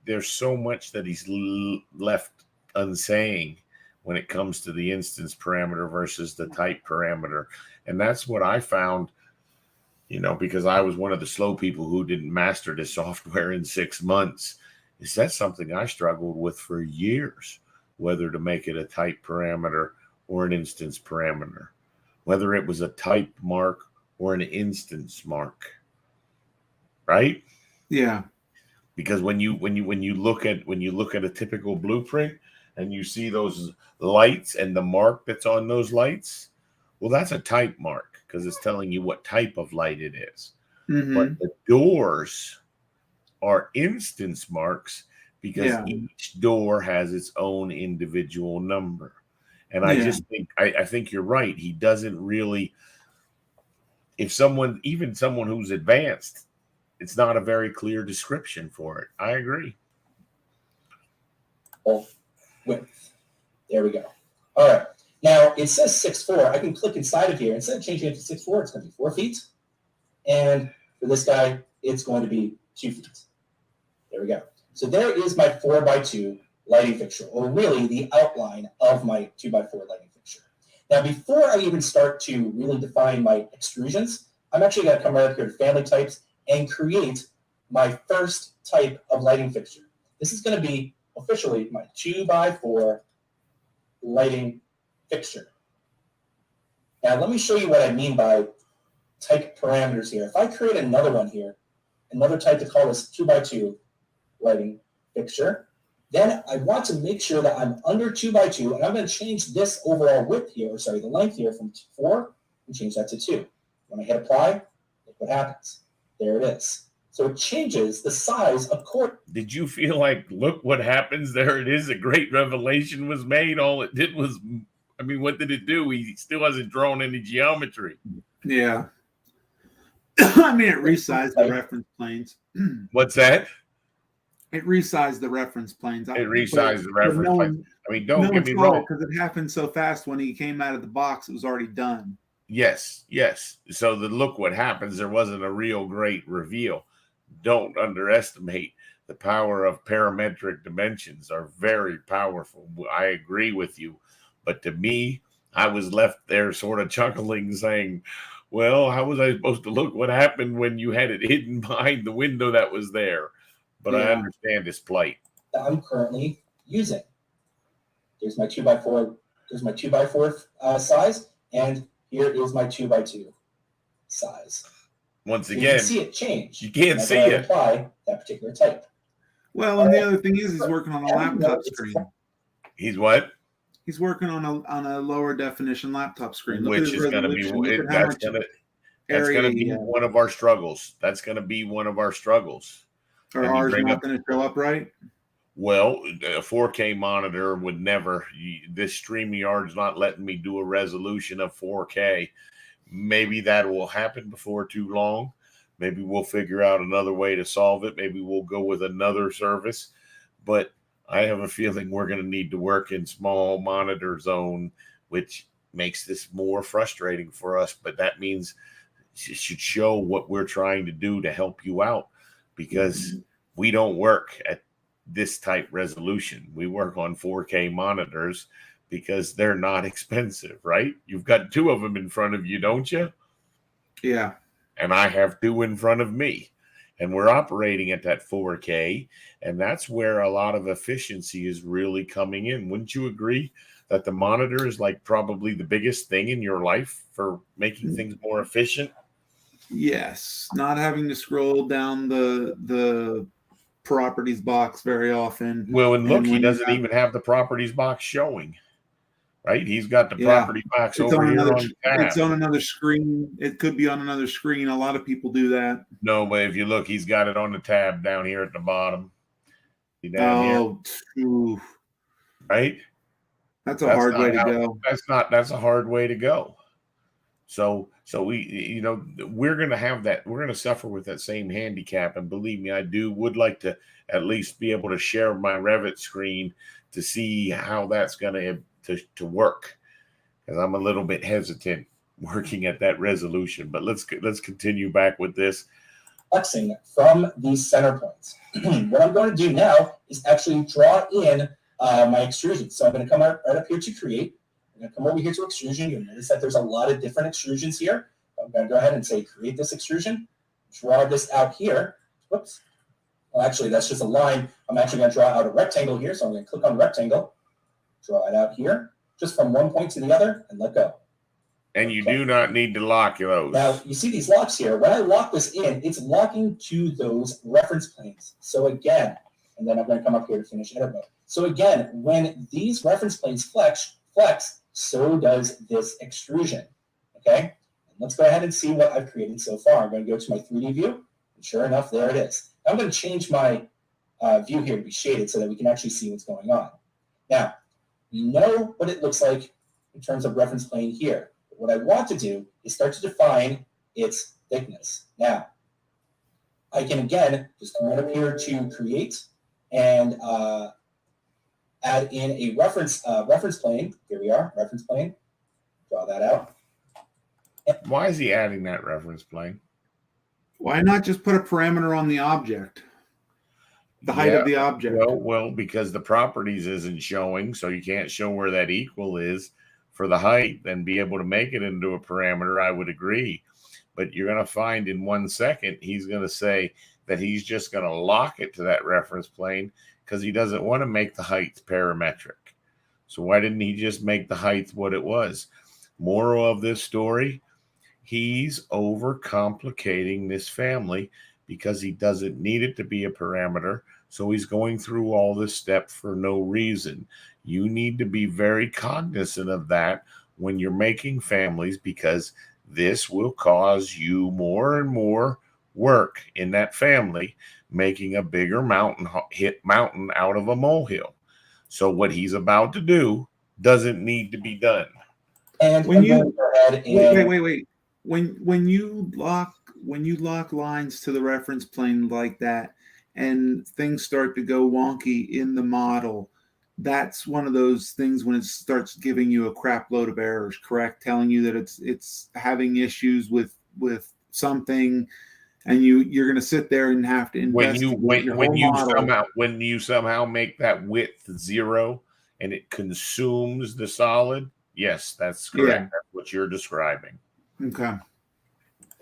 There's so much that he's left unsaying when it comes to the instance parameter versus the type parameter. And that's what I found, because I was one of the slow people who didn't master this software in 6 months. Is that something I struggled with for years, whether to make it a type parameter or an instance parameter, whether it was a type mark or an instance mark, right? Yeah. Because when you look at a typical blueprint and you see those lights and the mark that's on those lights, well, that's a type mark because it's telling you what type of light it is. Mm-hmm. But the doors are instance marks because Yeah. each door has its own individual number. And I Yeah. just think I think you're right. He doesn't really, if someone, even someone who's advanced, it's not a very clear description for it. I agree. Width. There we go. All right. Now it says 6'4". I can click inside of here. Instead of changing it to 6'4", it's going to be 4 feet. And for this guy, it's going to be 2 feet. There we go. So there is my 4x2 lighting fixture, or really the outline of my 2x4 lighting fixture. Now, before I even start to really define my extrusions, I'm actually going to come right up here to family types and create my first type of lighting fixture. This is going to be officially my 2x4 lighting fixture. Now, let me show you what I mean by type parameters here. If I create another one here, another type to call this 2x2 lighting fixture, then I want to make sure that I'm under 2x2, and I'm going to change this overall width here, or sorry, the length here from 4 and change that to 2. When I hit apply, look what happens. There it is. So it changes the size according. Did you feel like, look what happens? There it is. A great revelation was made. All it did was, I mean, what did it do? He still hasn't drawn any geometry. Yeah. I mean, it resized the reference planes. What's that? It resized the reference planes. It resized the reference planes. I mean, don't get me wrong, because it happened so fast. When he came out of the box, it was already done. Yes. So the look what happens. There wasn't a real great reveal. Don't underestimate the power of parametric dimensions. Are very powerful. I agree with you, but to me, I was left there sort of chuckling, saying, "Well, how was I supposed to look what happened when you had it hidden behind the window that was there?" But I understand his plight. That I'm currently using. There's my 2x4. There's my 2x4 size, and here is my 2x2 size. Once again, you can see it change. You can't see it. Apply that particular type. Well, and the other thing is, he's working on a laptop screen. He's what? He's working on a lower definition laptop screen, which is going to be that's going to be one of our struggles. That's going to be one of our struggles. Are ours not going to show up right? Well, a 4K monitor would never. This StreamYard's not letting me do a resolution of 4K. Maybe that will happen before too long. Maybe we'll figure out another way to solve it. Maybe we'll go with another service. But I have a feeling we're going to need to work in small monitor zone, which makes this more frustrating for us. But that means it should show what we're trying to do to help you out, because we don't work at this type resolution. We work on 4K monitors because they're not expensive, right? You've got 2 of them in front of you, don't you? Yeah. And I have 2 in front of me. And we're operating at that 4K. And that's where a lot of efficiency is really coming in. Wouldn't you agree that the monitor is like probably the biggest thing in your life for making things more efficient? Yes. Not having to scroll down the properties box very often. Well, and look, he doesn't even have the properties box showing. Right? He's got the property box over here on the tab. It's on another screen. It could be on another screen. A lot of people do that. No, but if you look, he's got it on the tab down here at the bottom. Down here. Right? That's a hard way to go. That's a hard way to go. So we, we're going to have that. We're going to suffer with that same handicap. And believe me, I would like to at least be able to share my Revit screen to see how that's going to work, because I'm a little bit hesitant working at that resolution. But let's continue back with this. Flexing from these center points. What I'm going to do now is actually draw in my extrusion. So I'm going to come right up here to create. I'm going to come over here to extrusion. You'll notice that there's a lot of different extrusions here. I'm going to go ahead and say create this extrusion. Draw this out here. Whoops. Well, actually, that's just a line. I'm actually going to draw out a rectangle here. So I'm going to click on rectangle. Draw it out here, just from one point to the other, and let go. And you do not need to lock those. Now, you see these locks here. When I lock this in, it's locking to those reference planes. So again, and then I'm going to come up here to finish edit mode. So again, when these reference planes flex, so does this extrusion. Okay? And let's go ahead and see what I've created so far. I'm going to go to my 3D view, and sure enough, there it is. I'm going to change my view here to be shaded so that we can actually see what's going on. Now, we know what it looks like in terms of reference plane here. But what I want to do is start to define its thickness. Now, I can again just come right up here to create and add in a reference plane. Here we are, reference plane. Draw that out. Why is he adding that reference plane? Why not just put a parameter on the object? The height of the object. Well, because the properties isn't showing, so you can't show where that equal is for the height, then be able to make it into a parameter. I would agree. But you're going to find in 1 second, he's going to say that he's just going to lock it to that reference plane because he doesn't want to make the height parametric. So why didn't he just make the height what it was? Moral of this story, he's overcomplicating this family because he doesn't need it to be a parameter. So he's going through all this step for no reason. You need to be very cognizant of that when you're making families, because this will cause you more and more work in that family, making a bigger mountain out of a molehill. So what he's about to do doesn't need to be done. And When you go ahead and wait. When you lock lines to the reference plane like that, and things start to go wonky in the model, that's one of those things when it starts giving you a crap load of errors, correct? Telling you that it's having issues with something, and you're going to sit there and have to investigate when you somehow make that width 0 and it consumes the solid. Yes, that's correct. Yeah. That's what you're describing. Okay.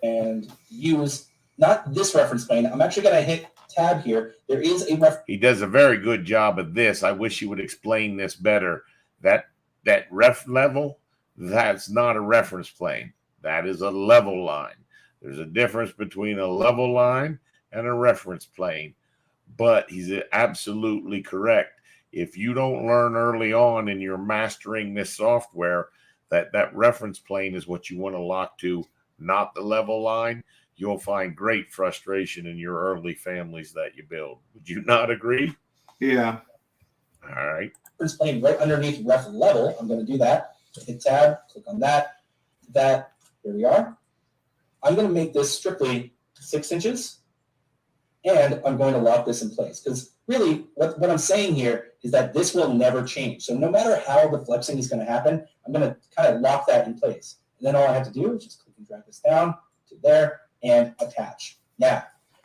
And use not this reference plane. I'm actually going to hit tab here. There is a He does a very good job of this. I wish he would explain this better. That ref level, that's not a reference plane. That is a level line. There's a difference between a level line and a reference plane. But he's absolutely correct. If you don't learn early on and you're mastering this software, that reference plane is what you want to lock to, not the level line, you'll find great frustration in your early families that you build. Would you not agree? Yeah. All right. reference plane right underneath ref level. I'm going to do that. Hit tab, click on that. Here we are. I'm going to make this strictly 6 inches, and I'm going to lock this in place because really what I'm saying here is that this will never change. So no matter how the flexing is going to happen, I'm going to kind of lock that in place. And then all I have to do is just click and drag this down to there and attach. Now,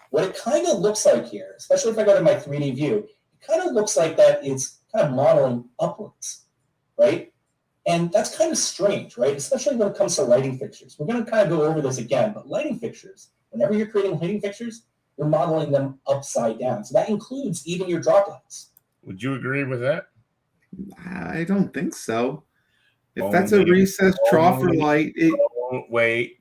what it kind of looks like here, especially if I go to my 3D view, it kind of looks like that it's kind of modeling upwards, right? And that's kind of strange, right? Especially when it comes to lighting fixtures. We're going to kind of go over this again, but lighting fixtures, whenever you're creating lighting fixtures, you're modeling them upside down. So that includes even your drop lights. Would you agree with that? I don't think so. If that's a recessed troffer light, wait.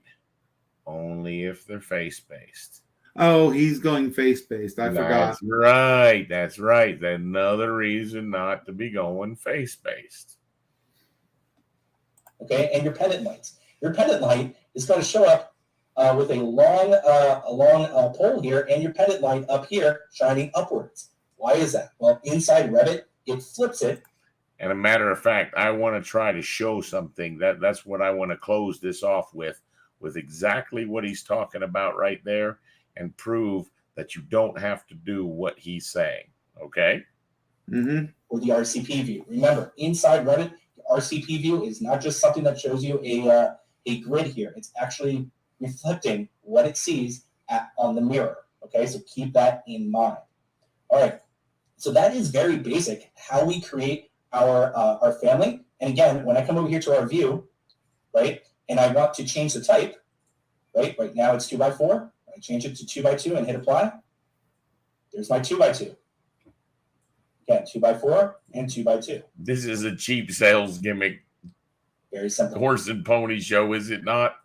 Only if they're face-based. Oh, he's going face-based. I forgot. That's right. That's another reason not to be going face-based. Okay, and your pendant lights. Your pendant light is going to show up with a long pole here, and your pendant light up here shining upwards. Why is that? Well, inside Revit, it flips it. And a matter of fact, I want to try to show something. That's what I want to close this off with exactly what he's talking about right there, and prove that you don't have to do what he's saying. Okay? Mm-hmm. Or the RCP view. Remember, inside Revit, the RCP view is not just something that shows you a grid here. It's actually reflecting what it sees on the mirror. Okay, so keep that in mind. All right, so that is very basic how we create our family. And again, when I come over here to our view, right, and I want to change the type, right now it's 2x4. I change it to 2x2 and hit apply. There's my 2x2. Again, 2x4 and 2x2. This is a cheap sales gimmick. Very simple. Horse and pony show, is it not?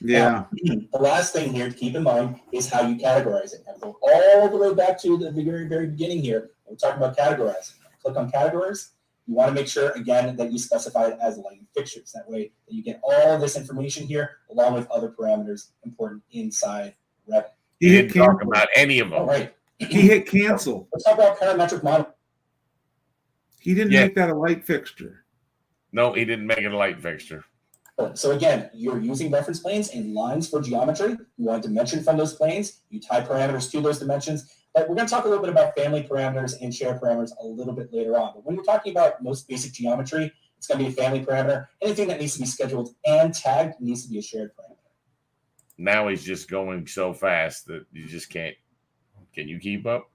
Yeah. Now, the last thing here to keep in mind is how you categorize it. I go all the way back to the very, very beginning here. We're talking about categorizing. Click on categories. You want to make sure, again, that you specify it as lighting fixtures. That way that you get all of this information here along with other parameters important inside Revit. He didn't talk about any of them. All right. He hit cancel. Let's talk about parametric modeling. He didn't Yeah. make that a light fixture. No, he didn't make it a light fixture. So again, you're using reference planes and lines for geometry. You want a dimension from those planes. You tie parameters to those dimensions. But we're going to talk a little bit about family parameters and shared parameters a little bit later on. But when we're talking about most basic geometry, it's going to be a family parameter. Anything that needs to be scheduled and tagged needs to be a shared parameter. Now he's just going so fast that you just can't. Can you keep up?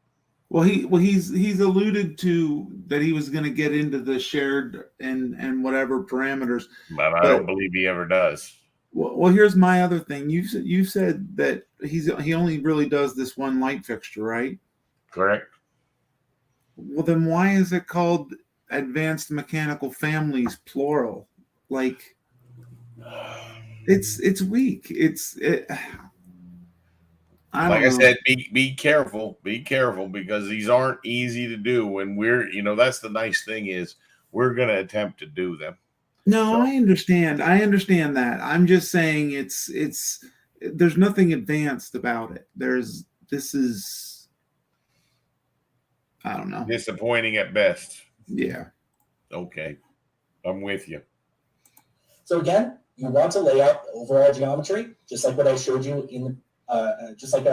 Well, he's alluded to that he was going to get into the shared and whatever parameters. But I don't believe he ever does. Well, here's my other thing. You said that he only really does this one light fixture, right? Correct. Well, then why is it called advanced mechanical families plural? Like, it's weak. Like I said, be careful because these aren't easy to do. And that's the nice thing is we're going to attempt to do them. No, so. I understand that. I'm just saying there's nothing advanced about it. This is, I don't know. Disappointing at best. Yeah. Okay. I'm with you. So again, you want to lay out the overall geometry, just like what I showed you in just like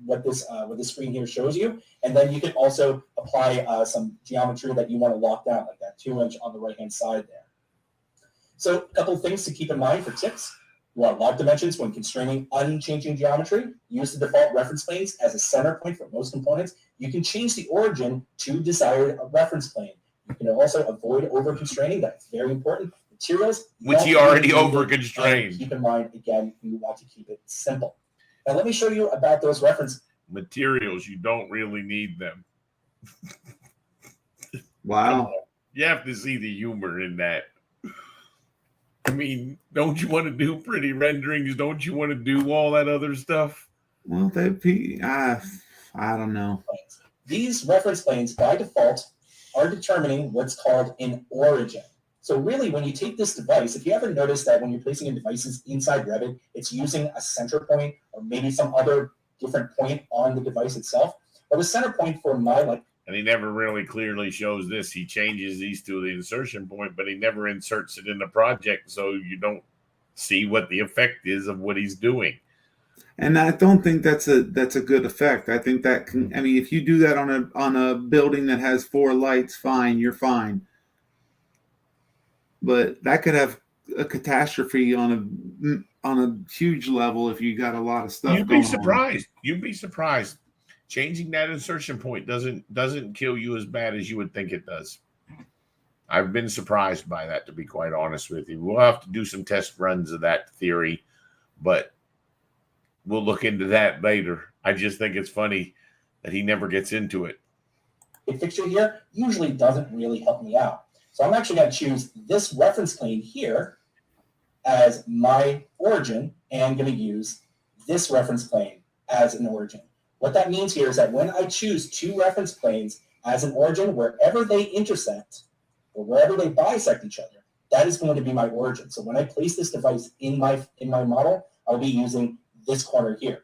what this screen here shows you, and then you can also apply some geometry that you want to lock down, like that 2-inch on the right-hand side there. So a couple of things to keep in mind for tips. You want log dimensions when constraining unchanging geometry. Use the default reference planes as a center point for most components. You can change the origin to desired reference plane. You can also avoid over-constraining. That's very important. Materials. Which he already over-constrained. Keep in mind, again, you want to keep it simple. Now, let me show you about those reference materials. You don't really need them. Wow. You have to see the humor in that. I mean, don't you want to do pretty renderings? Don't you want to do all that other stuff? Well, I don't know. These reference planes, by default, are determining what's called an origin. So really, when you take this device, if you ever notice that when you're placing in devices inside Revit, it's using a center point or maybe some other different point on the device itself. But the center point for and he never really clearly shows this. He changes these to the insertion point, but he never inserts it in the project, so you don't see what the effect is of what he's doing. And I don't think that's a good effect. I think that if you do that on a building that has 4 lights, fine, you're fine. But that could have a catastrophe on a huge level if you got a lot of stuff. You'd be surprised. You'd be surprised. Changing that insertion point doesn't kill you as bad as you would think it does. I've been surprised by that, to be quite honest with you. We'll have to do some test runs of that theory, but we'll look into that later. I just think it's funny that he never gets into it. The fixture here usually doesn't really help me out. So I'm actually going to choose this reference plane here as my origin, and I'm going to use this reference plane as an origin. What that means here is that when I choose 2 reference planes as an origin, wherever they intersect or wherever they bisect each other, that is going to be my origin. So when I place this device in my model, I'll be using this corner here.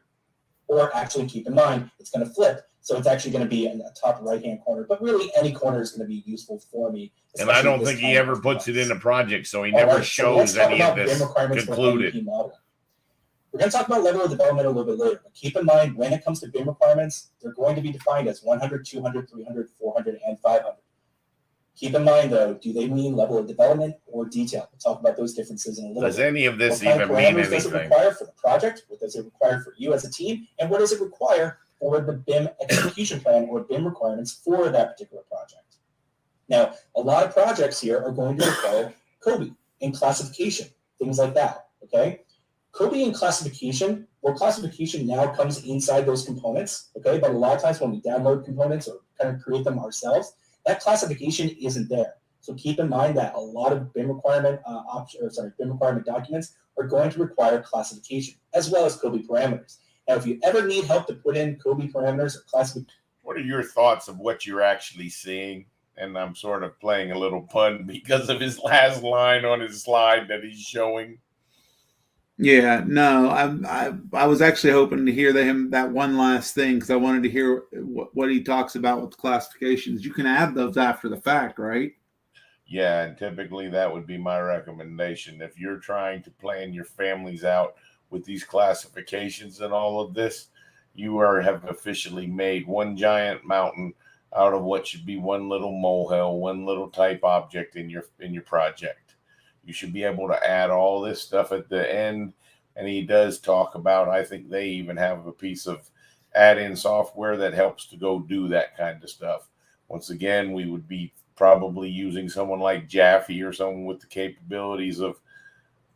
Or actually, keep in mind, it's going to flip. So it's actually going to be in the top right-hand corner. But really, any corner is going to be useful for me. And I don't think he ever puts it in a project, so he never shows any of this concluded. We're going to talk about level of development a little bit later. But keep in mind, when it comes to BIM requirements, they're going to be defined as 100, 200, 300, 400, and 500. Keep in mind, though, do they mean level of development or detail? We'll talk about those differences in a little bit. Does any of this even mean anything? What does it require for the project? What does it require for you as a team? And what does it require for the BIM execution plan or BIM requirements for that particular project? Now, a lot of projects here are going to require COBie and classification, things like that, okay? COBie and classification, classification now comes inside those components, okay? But a lot of times when we download components or kind of create them ourselves, that classification isn't there. So keep in mind that a lot of BIM requirement BIM requirement documents are going to require classification as well as COBie parameters. Now, if you ever need help to put in COBie parameters or classification, what are your thoughts of what you're actually seeing? And I'm sort of playing a little pun because of his last line on his slide that he's showing. Yeah, no, I was actually hoping to hear that one last thing because I wanted to hear what he talks about with classifications. You can add those after the fact, right? Yeah, and typically that would be my recommendation. If you're trying to plan your families out with these classifications and all of this, have officially made one giant mountain out of what should be one little molehill, one little type object in your project. You should be able to add all this stuff at the end. And he does talk about, I think they even have a piece of add-in software that helps to go do that kind of stuff. Once again, we would be probably using someone like Jaffe or someone with the capabilities of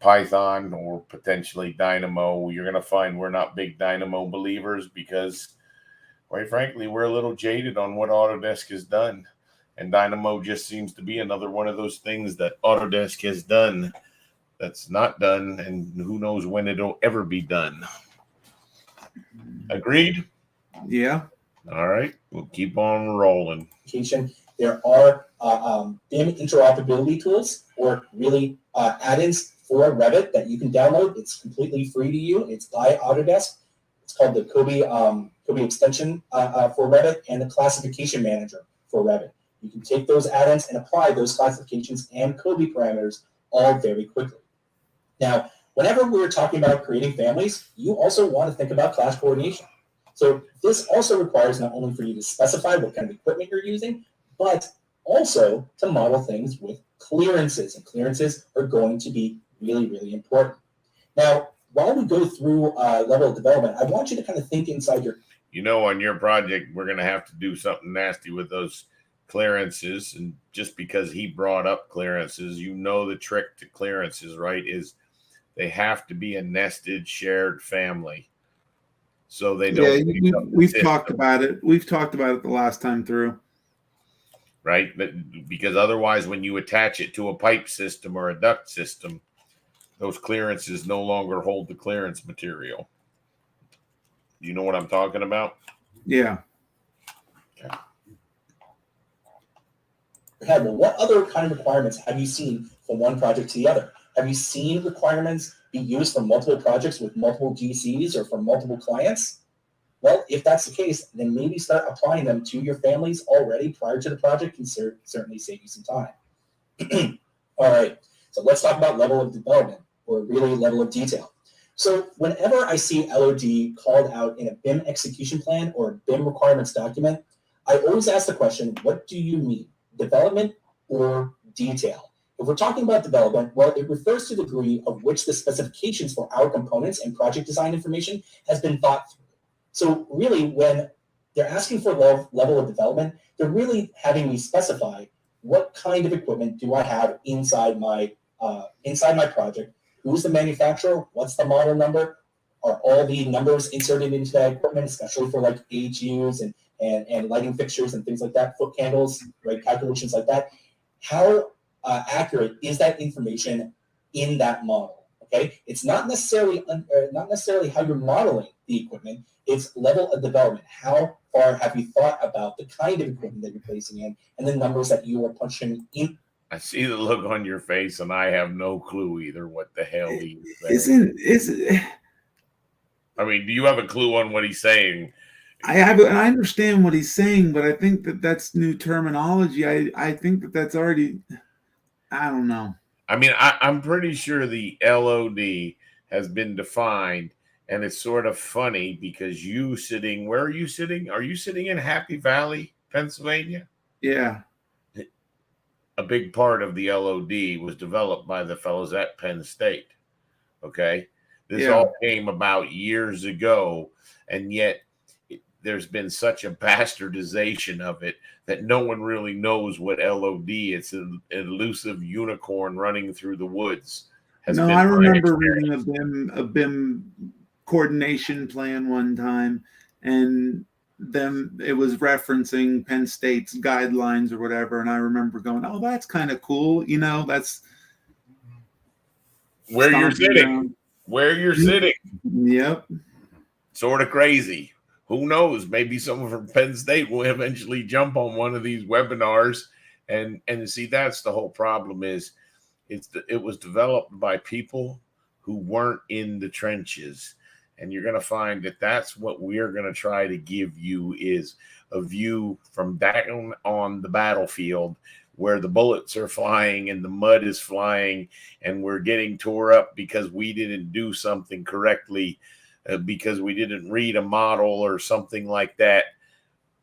Python or potentially Dynamo. You're going to find we're not big Dynamo believers because, quite frankly, we're a little jaded on what Autodesk has done. And Dynamo just seems to be another one of those things that Autodesk has done that's not done, and who knows when it'll ever be done. Agreed? Yeah. All right. We'll keep on rolling. There are BIM interoperability tools or really add-ins for Revit that you can download. It's completely free to you. It's by Autodesk. It's called the Kobe extension for Revit and the classification manager for Revit. You can take those add-ins and apply those classifications and Kobe parameters all very quickly. Now, whenever we're talking about creating families, you also want to think about class coordination. So this also requires not only for you to specify what kind of equipment you're using, but also to model things with clearances. And clearances are going to be really, really important. Now, while we go through level of development, I want you to kind of think inside your... On your project, we're going to have to do something nasty with those clearances. And just because he brought up clearances, the trick to clearances, right, is they have to be a nested shared family. So they don't. Yeah, we've talked about it. We've talked about it the last time through. Right? But because otherwise, when you attach it to a pipe system or a duct system, those clearances no longer hold the clearance material. You know what I'm talking about? Yeah. Okay. Well, what other kind of requirements have you seen from one project to the other? Have you seen requirements be used for multiple projects with multiple GCs or for multiple clients? Well, if that's the case, then maybe start applying them to your families already prior to the project can certainly save you some time. All right, so let's talk about level of development, or really level of detail. So whenever I see LOD called out in a BIM execution plan or a BIM requirements document, I always ask the question, what do you mean, development or detail? If we're talking about development, well, it refers to the degree of which the specifications for our components and project design information has been thought through. So really, when they're asking for level of development, they're really having me specify what kind of equipment do I have inside my project, who's the manufacturer, what's the model number, are all the numbers inserted into that equipment, especially for like AHUs and lighting fixtures and things like that, foot candles, right, calculations like that. How accurate is that information in that model? Okay, it's not necessarily how you're modeling the equipment. It's level of development. How far have you thought about the kind of equipment that you're placing in and the numbers that you are punching in? I see the look on your face, and I have no clue either what the hell he's saying. I mean, do you have a clue on what he's saying? I understand what he's saying, but I think that's new terminology. I think that's already, I don't know. I mean, I'm pretty sure the LOD has been defined, and it's sort of funny because where are you sitting? Are you sitting in Happy Valley, Pennsylvania? Yeah. A big part of the LOD was developed by the fellows at Penn State. Okay. This all came about years ago, and yet there's been such a bastardization of it that no one really knows what LOD. It's an elusive unicorn running through the woods. No, I remember reading a BIM coordination plan one time, and then it was referencing Penn State's guidelines or whatever, and I remember going, "Oh, that's kind of cool." That's where you're sitting. Where you're sitting. Yep. Sort of crazy. Who knows? Maybe someone from Penn State will eventually jump on one of these webinars and see. That's the whole problem. It was developed by people who weren't in the trenches. And you're going to find that that's what we're going to try to give you, is a view from down on the battlefield where the bullets are flying and the mud is flying and we're getting tore up because we didn't do something correctly, because we didn't read a model or something like that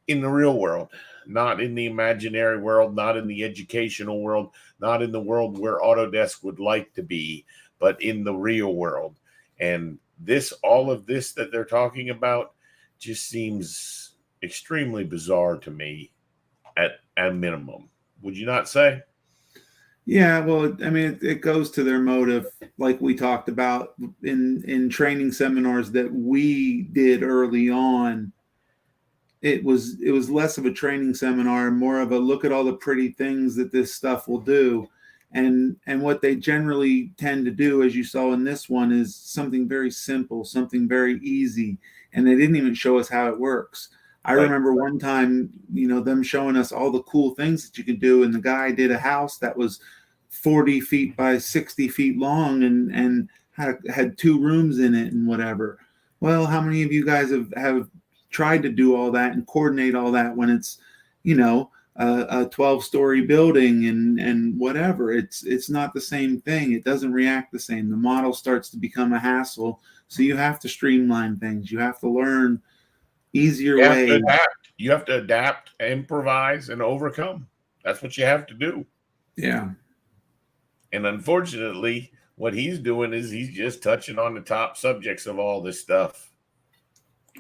in the real world, not in the imaginary world, not in the educational world, not in the world where Autodesk would like to be, but in the real world. And all of this that they're talking about just seems extremely bizarre to me at a minimum. Would you not say? Yeah, well, I mean, it goes to their motive, like we talked about in training seminars that we did early on. It was less of a training seminar and more of a look at all the pretty things that this stuff will do. And what they generally tend to do, as you saw in this one, is something very simple, something very easy. And they didn't even show us how it works. I remember one time, them showing us all the cool things that you can do. And the guy did a house that was 40 feet by 60 feet long and had 2 rooms in it and whatever. Well, how many of you guys have tried to do all that and coordinate all that when it's, a 12-story building and whatever? It's not the same thing. It doesn't react the same. The model starts to become a hassle. So you have to streamline things. You have to learn easier ways. You have to adapt, improvise, and overcome. That's what you have to do. Yeah. And unfortunately, what he's doing is he's just touching on the top subjects of all this stuff.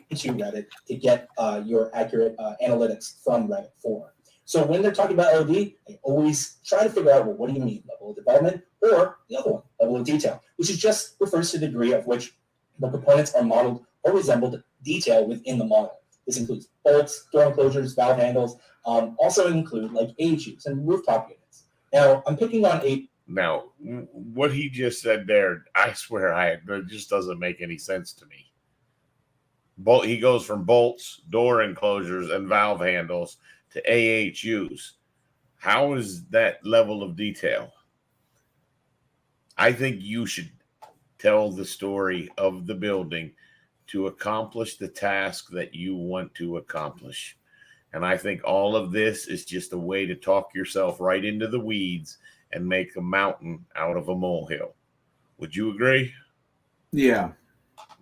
To Revit to get your accurate analytics from Revit 4. So when they're talking about LOD, I always try to figure out, well, what do you mean, level of development, or the other one, level of detail, which is just refers to the degree of which the components are modeled or resembled detail within the model. This includes bolts, door enclosures, valve handles, also include like AHUs and rooftop units. Now, I'm picking on Now, what he just said there, I swear it just doesn't make any sense to me. He goes from bolts, door enclosures, and valve handles to AHUs. How is that level of detail? I think you should tell the story of the building to accomplish the task that you want to accomplish. And I think all of this is just a way to talk yourself right into the weeds and make a mountain out of a molehill. Would you agree? Yeah.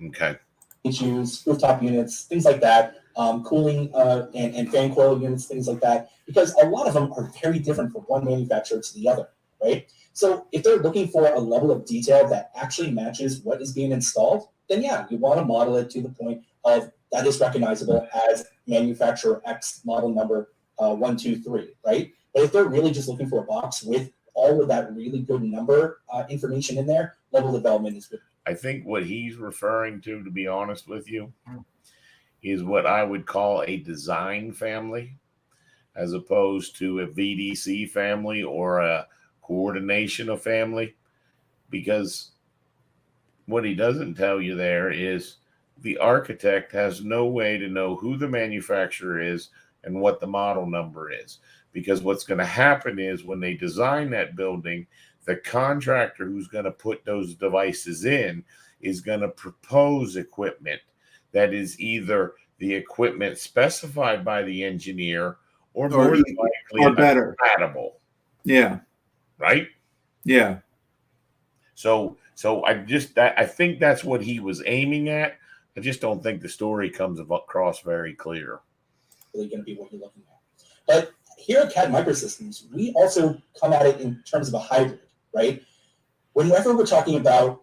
Okay. AHUs, rooftop units, things like that, cooling and fan coil units, things like that, because a lot of them are very different from one manufacturer to the other, right? So if they're looking for a level of detail that actually matches what is being installed, then yeah, you want to model it to the point of that is recognizable as manufacturer X model number 123, right? But if they're really just looking for a box with all of that really good number information in there, level development is good. I think what he's referring to be honest with you, is what I would call a design family, as opposed to a VDC family or a coordination of family. Because what he doesn't tell you there is the architect has no way to know who the manufacturer is and what the model number is. Because what's going to happen is when they design that building, the contractor who's going to put those devices in is going to propose equipment that is either the equipment specified by the engineer or more than likely or better compatible. Yeah. Right? Yeah. So I think that's what he was aiming at. I just don't think the story comes across very clear. Really going to be what you're looking at. But here at CAD Microsystems, we also come at it in terms of a hybrid, right? Whenever we're talking about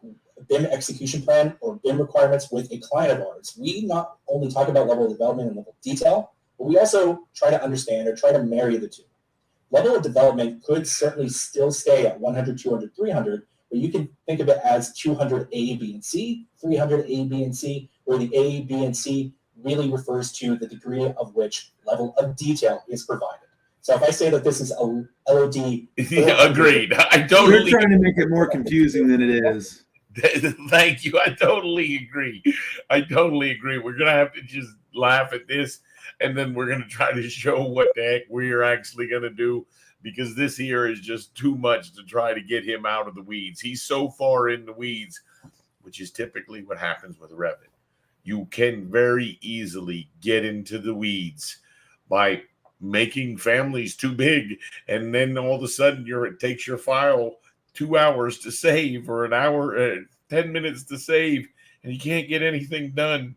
BIM execution plan or BIM requirements with a client of ours, we not only talk about level of development and level of detail, but we also try to understand or try to marry the two. Level of development could certainly still stay at 100, 200, 300, but you can think of it as 200 A, B, and C, 300 A, B, and C, where the A, B, and C really refers to the degree of which level of detail is provided. So if I say that this is a LOD... Agreed. You're trying to make it more confusing than it is. Thank you. I totally agree. We're going to have to just laugh at this, and then we're going to try to show what the heck we're actually going to do, because this here is just too much to try to get him out of the weeds. He's so far in the weeds which is typically what happens with Revit. You can very easily get into the weeds by making families too big, and then all of a sudden it takes your file 2 hours to save, or an hour, 10 minutes to save, and you can't get anything done.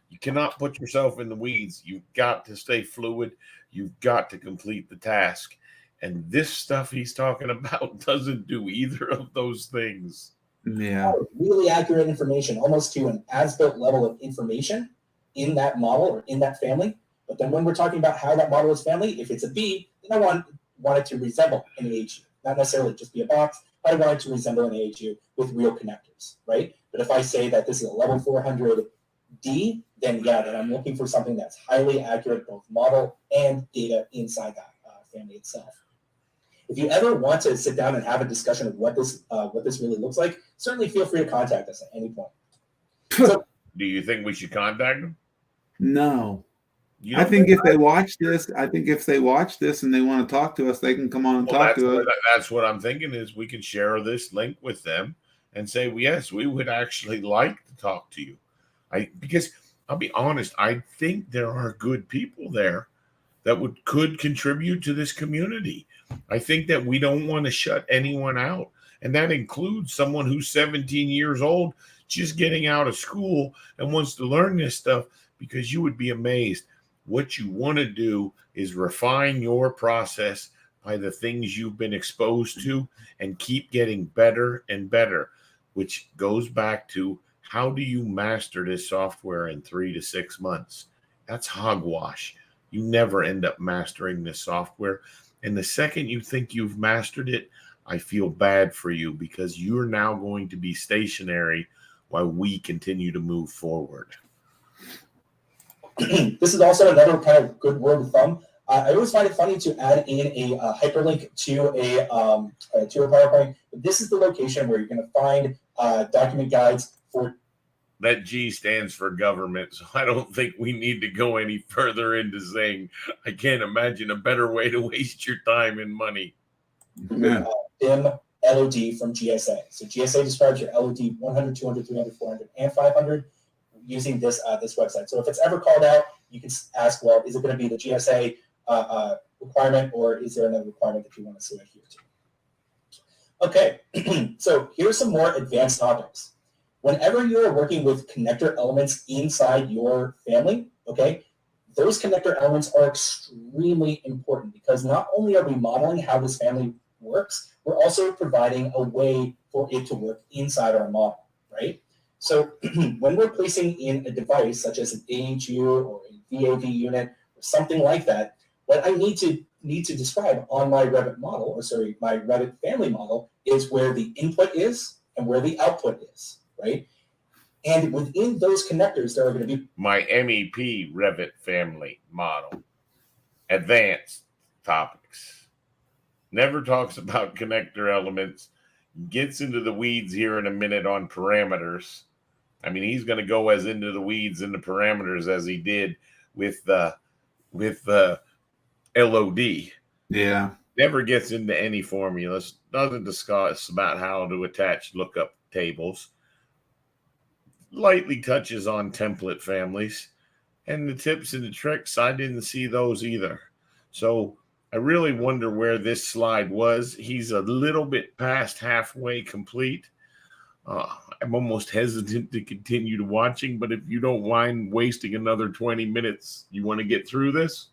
You cannot put yourself in the weeds. You've got to stay fluid. You've got to complete the task. And this stuff he's talking about doesn't do either of those things. Yeah. Really accurate information, almost to an as-built level of information in that model or in that family. But then when we're talking about how that model is family, if it's a B, then I want it to resemble an AHU. Not necessarily just be a box, but I want it to resemble an AHU with real connectors, right? But if I say that this is a level 400 D, then I'm looking for something that's highly accurate, both model and data inside that family itself. If you ever want to sit down and have a discussion of what this really looks like, certainly feel free to contact us at any point. So, do you think we should contact them? No. I think if they watch this and they want to talk to us, they can come on and talk to us. That's what I'm thinking, is we can share this link with them and say, well, yes, we would actually like to talk to you. Because I'll be honest, I think there are good people there that could contribute to this community. I think that we don't want to shut anyone out. And that includes someone who's 17 years old, just getting out of school and wants to learn this stuff, because you would be amazed. What you want to do is refine your process by the things you've been exposed to and keep getting better and better, which goes back to, how do you master this software in 3 to 6 months? That's hogwash. You never end up mastering this software. And the second you think you've mastered it, I feel bad for you, because you're now going to be stationary while we continue to move forward. This is also another kind of good rule of thumb. I always find it funny to add in a hyperlink to a PowerPoint. But this is the location where you're going to find document guides for. That G stands for government, so I don't think we need to go any further into saying, I can't imagine a better way to waste your time and money. Yeah. BIM LOD from GSA. So GSA describes your LOD 100, 200, 300, 400, and 500 using this website. So if it's ever called out, you can ask, well, is it going to be the GSA requirement, or is there another requirement that you want us to adhere to? Okay, so here's some more advanced topics. Whenever you're working with connector elements inside your family, okay, those connector elements are extremely important, because not only are we modeling how this family works, we're also providing a way for it to work inside our model, right? So when we're placing in a device such as an AHU or a VAV unit or something like that, what I need to describe on my Revit model, my Revit family model, is where the input is and where the output is, right? And within those connectors, there are going to be my MEP Revit family model. Advanced topics. Never talks about connector elements. Gets into the weeds here in a minute on parameters. I mean, he's going to go as into the weeds and the parameters as he did with the LOD. Yeah. Never gets into any formulas. Doesn't discuss about how to attach lookup tables. Lightly touches on template families. And the tips and the tricks, I didn't see those either. So I really wonder where this slide was. He's a little bit past halfway complete. I'm almost hesitant to continue to watching, but if you don't mind wasting another 20 minutes, you want to get through this?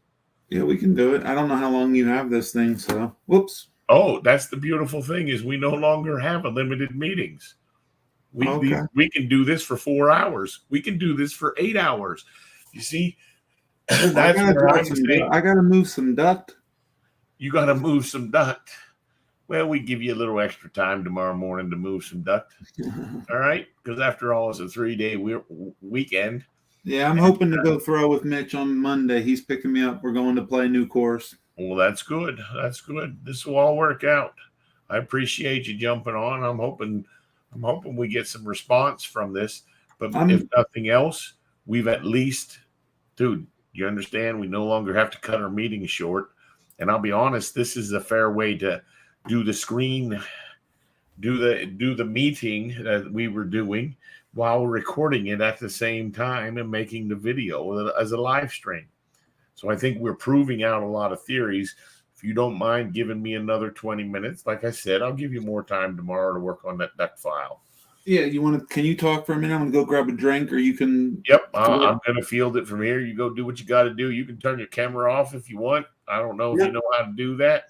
Yeah, we can do it. I don't know how long you have this thing, so whoops. Oh, that's the beautiful thing, is we no longer have unlimited meetings. We can do this for 4 hours. We can do this for 8 hours. You see, that's where I'm saying, I got to move some duct. You got to move some duct. Well, we give you a little extra time tomorrow morning to move some duct. All right? Because after all, it's a 3-day weekend. Yeah, I'm hoping to go throw with Mitch on Monday. He's picking me up. We're going to play new course. Well, that's good. That's good. This will all work out. I appreciate you jumping on. I'm hoping we get some response from this. But if nothing else, we've at least, dude, you understand? We no longer have to cut our meeting short. And I'll be honest, this is a fair way to do the screen do the meeting that we were doing while recording it at the same time and making the video as a live stream. So I think we're proving out a lot of theories. If you don't mind giving me another 20 minutes, like I said, I'll give you more time tomorrow to work on that duck file. Yeah, can you talk for a minute? I'm gonna go grab a drink, or you can. Yep, I'm going to field it from here. You go do what you got to do. You can turn your camera off if you want. I don't know if you know how to do that.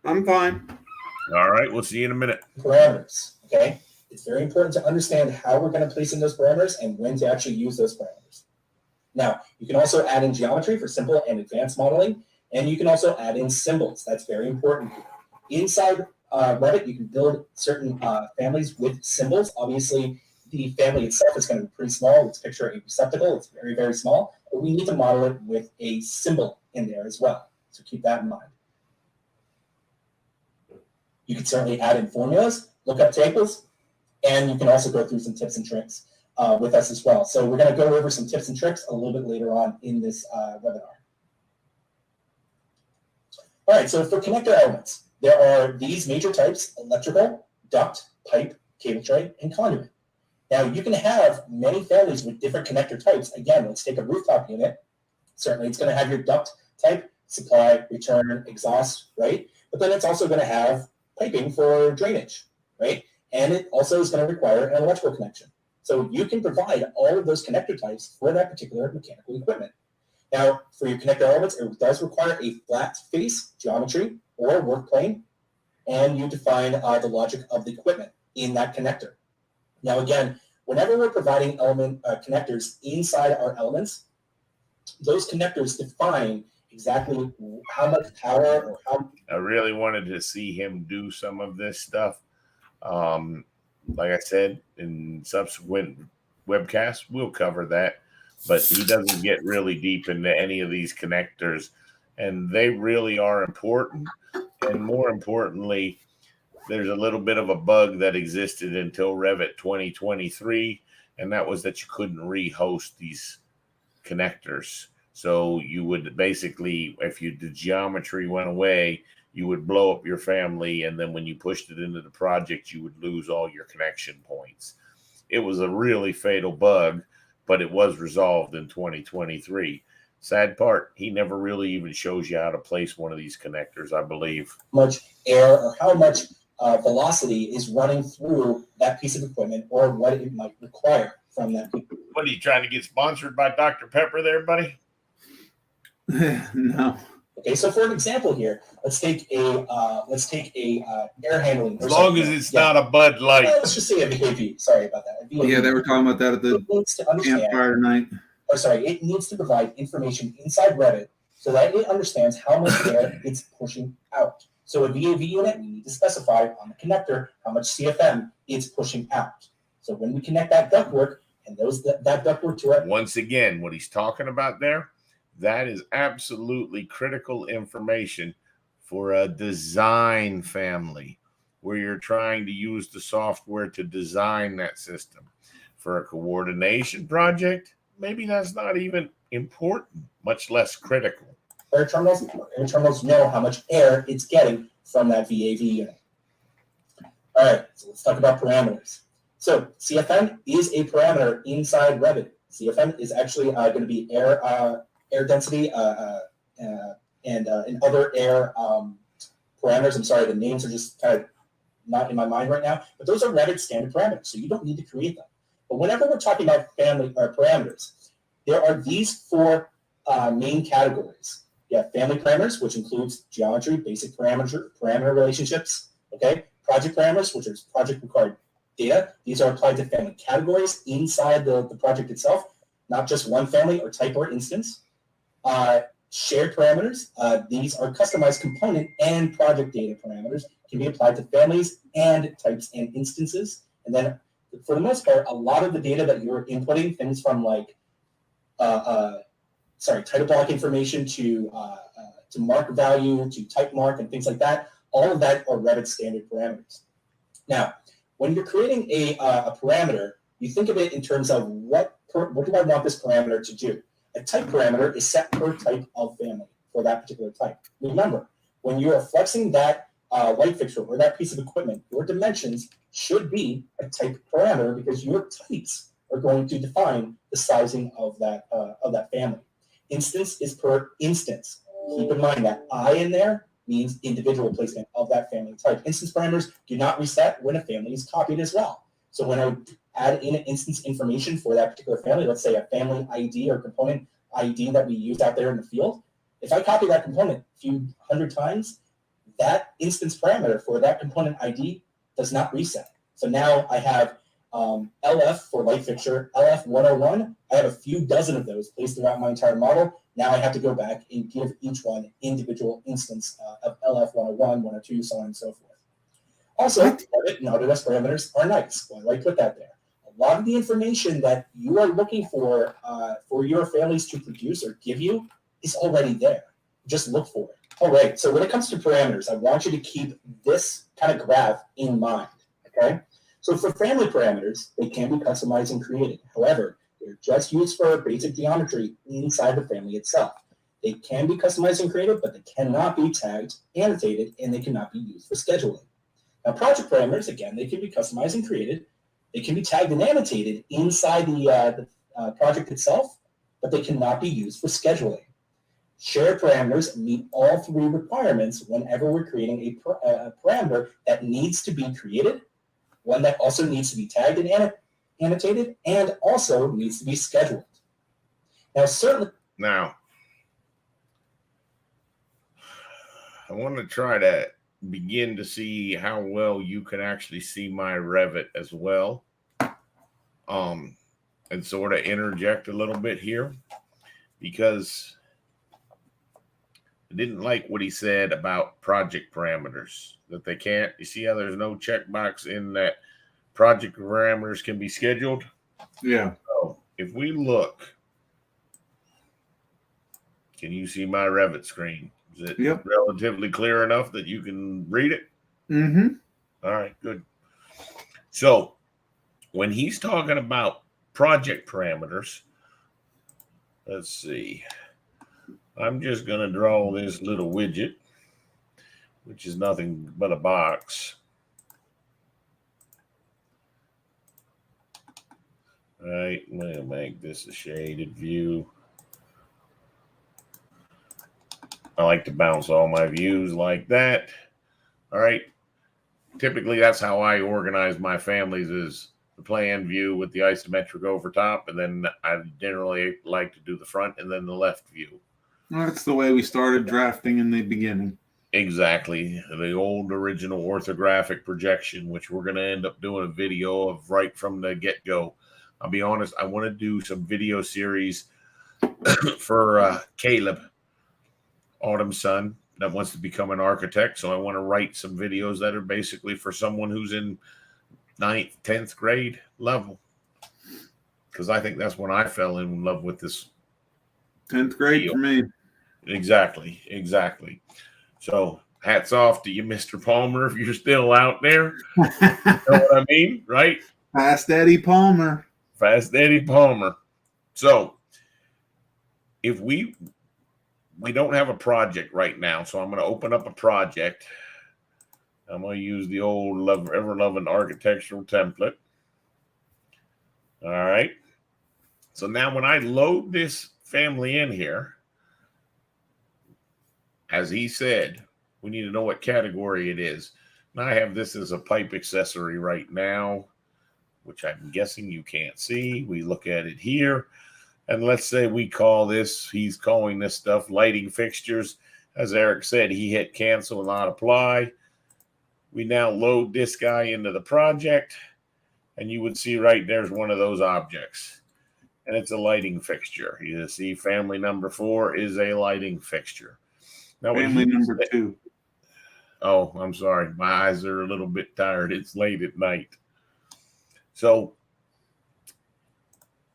I'm fine. All right, we'll see you in a minute. Parameters, okay? It's very important to understand how we're going to place in those parameters and when to actually use those parameters. Now, you can also add in geometry for simple and advanced modeling, and you can also add in symbols. That's very important. Inside Revit, you can build certain families with symbols. Obviously, the family itself is going to be pretty small. Let's picture a receptacle. It's very, very small, but we need to model it with a symbol in there as well. So keep that in mind. You can certainly add in formulas, look up tables, and you can also go through some tips and tricks with us as well. So we're going to go over some tips and tricks a little bit later on in this webinar. All right, so for connector elements, there are these major types: electrical, duct, pipe, cable tray, and conduit. Now, you can have many families with different connector types. Again, let's take a rooftop unit. Certainly, it's going to have your duct type, supply, return, exhaust, right? But then it's also going to have piping for drainage, right? And it also is going to require an electrical connection. So you can provide all of those connector types for that particular mechanical equipment. Now, for your connector elements, it does require a flat face geometry or work plane, and you define the logic of the equipment in that connector. Now, again, whenever we're providing element connectors inside our elements, those connectors define exactly how much power or how. I really wanted to see him do some of this stuff. Like I said, in subsequent webcasts, we'll cover that. But he doesn't get really deep into any of these connectors, and they really are important. And more importantly, there's a little bit of a bug that existed until Revit 2023, and that was that you couldn't rehost these connectors. So you would basically, if the geometry went away, you would blow up your family, and then when you pushed it into the project, you would lose all your connection points. It was a really fatal bug, but it was resolved in 2023. Sad part, he never really even shows you how to place one of these connectors, I believe. Much air or how much velocity is running through that piece of equipment, or what it might require from that. What are you trying to get sponsored by Dr. Pepper there, buddy? No. Okay, so for an example here, let's take a air handling. As long as it's not a Bud Light. Let's just say a VAV. Sorry about that. Yeah, they were talking about that at the It needs to understand, campfire tonight. it needs to provide information inside Revit so that it understands how much air it's pushing out. So a VAV unit, we need to specify on the connector how much CFM it's pushing out. So when we connect that ductwork and that ductwork to it. Once again, what he's talking about there, that is absolutely critical information for a design family where you're trying to use the software to design that system. For a coordination project, maybe that's not even important, much less critical. Air terminals know how much air it's getting from that VAV unit. All right, so let's talk about parameters. So CFM is a parameter inside Revit. CFM is actually going to be air density and other air parameters. I'm sorry, the names are just kind of not in my mind right now, but those are Revit standard parameters, so you don't need to create them. But whenever we're talking about family or parameters, there are these four main categories. You have family parameters, which includes geometry, basic parameter relationships, okay? Project parameters, which is project required data. These are applied to family categories inside the project itself, not just one family or type or instance. Shared parameters, these are customized component and project data parameters, can be applied to families and types and instances. And then for the most part, a lot of the data that you're inputting, things from like title block information to mark value, to type mark and things like that, all of that are Revit standard parameters. Now, when you're creating a parameter, you think of it in terms of what do I want this parameter to do? A type parameter is set per type of family for that particular type. Remember, when you are flexing that light fixture or that piece of equipment, your dimensions should be a type parameter because your types are going to define the sizing of that family. Instance is per instance. Keep in mind that I in there means individual placement of that family type. Instance parameters do not reset when a family is copied as well. So when I add in instance information for that particular family, let's say a family ID or component ID that we use out there in the field, if I copy that component a few hundred times, that instance parameter for that component ID does not reset. So now I have LF for light fixture, LF 101. I have a few dozen of those placed throughout my entire model. Now I have to go back and give each one individual instance of LF 101, 102, so on and so forth. Also, Revit and Autodesk parameters are nice. Why do I put that there? A lot of the information that you are looking for your families to produce or give you is already there. Just look for it. All right, so when it comes to parameters, I want you to keep this kind of graph in mind, okay? So for family parameters, they can be customized and created. However, they're just used for basic geometry inside the family itself. They can be customized and created, but they cannot be tagged, annotated, and they cannot be used for scheduling. Now, project parameters, again, they can be customized and created. They can be tagged and annotated inside the project itself, but they cannot be used for scheduling. Shared parameters meet all three requirements whenever we're creating a parameter that needs to be created, one that also needs to be tagged and annotated, and also needs to be scheduled. Now, certainly. Now, I want to try to begin to see how well you can actually see my Revit as well, and sort of interject a little bit here, because I didn't like what he said about project parameters, that they can't. You see how there's no checkbox in that project parameters can be scheduled? Yeah. So if we look, can you see my Revit screen? Is it relatively clear enough that you can read it? Mm-hmm. All right, good. So when he's talking about project parameters, let's see. I'm just going to draw this little widget, which is nothing but a box. All right, I'm going to make this a shaded view. I like to bounce all my views like that. All right. Typically, that's how I organize my families, is the plan view with the isometric over top, and then I generally like to do the front and then the left view. That's the way we started drafting in the beginning. Exactly. The old original orthographic projection, which we're going to end up doing a video of right from the get-go. I'll be honest, I want to do some video series for Caleb, Autumn's son, that wants to become an architect. So I want to write some videos that are basically for someone who's in 9th, 10th grade level, because I think that's when I fell in love with this. 10th grade deal. For me. Exactly. So hats off to you, Mr. Palmer, if you're still out there. You know what I mean, right? Fast Eddie Palmer. So if we don't have a project right now, so I'm going to open up a project. I'm going to use the old ever-loving architectural template. All right. So now when I load this family in here, as he said, we need to know what category it is. Now I have this as a pipe accessory right now, which I'm guessing you can't see. We look at it here. And let's say we call this, he's calling this stuff lighting fixtures. As Eric said, he hit cancel and not apply. We now load this guy into the project, and you would see right there's one of those objects. And it's a lighting fixture. You see family number 4 is a lighting fixture. Now, family number 2. Oh, I'm sorry. My eyes are a little bit tired. It's late at night. So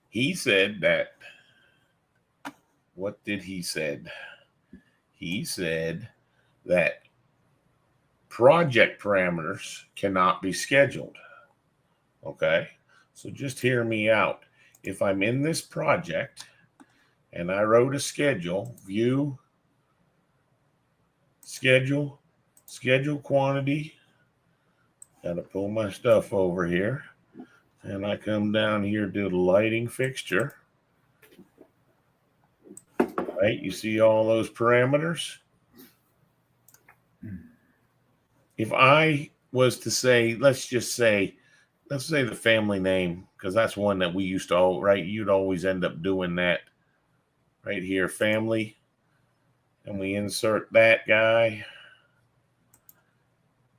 he said that, what did he said? He said that project parameters cannot be scheduled. Okay. So just hear me out. If I'm in this project and I wrote a schedule, view, schedule, schedule quantity. Got to pull my stuff over here. And I come down here to the lighting fixture. Right, you see all those parameters? If I was to say, let's say the family name, because that's one that we used to, right? You'd always end up doing that right here, family. And we insert that guy.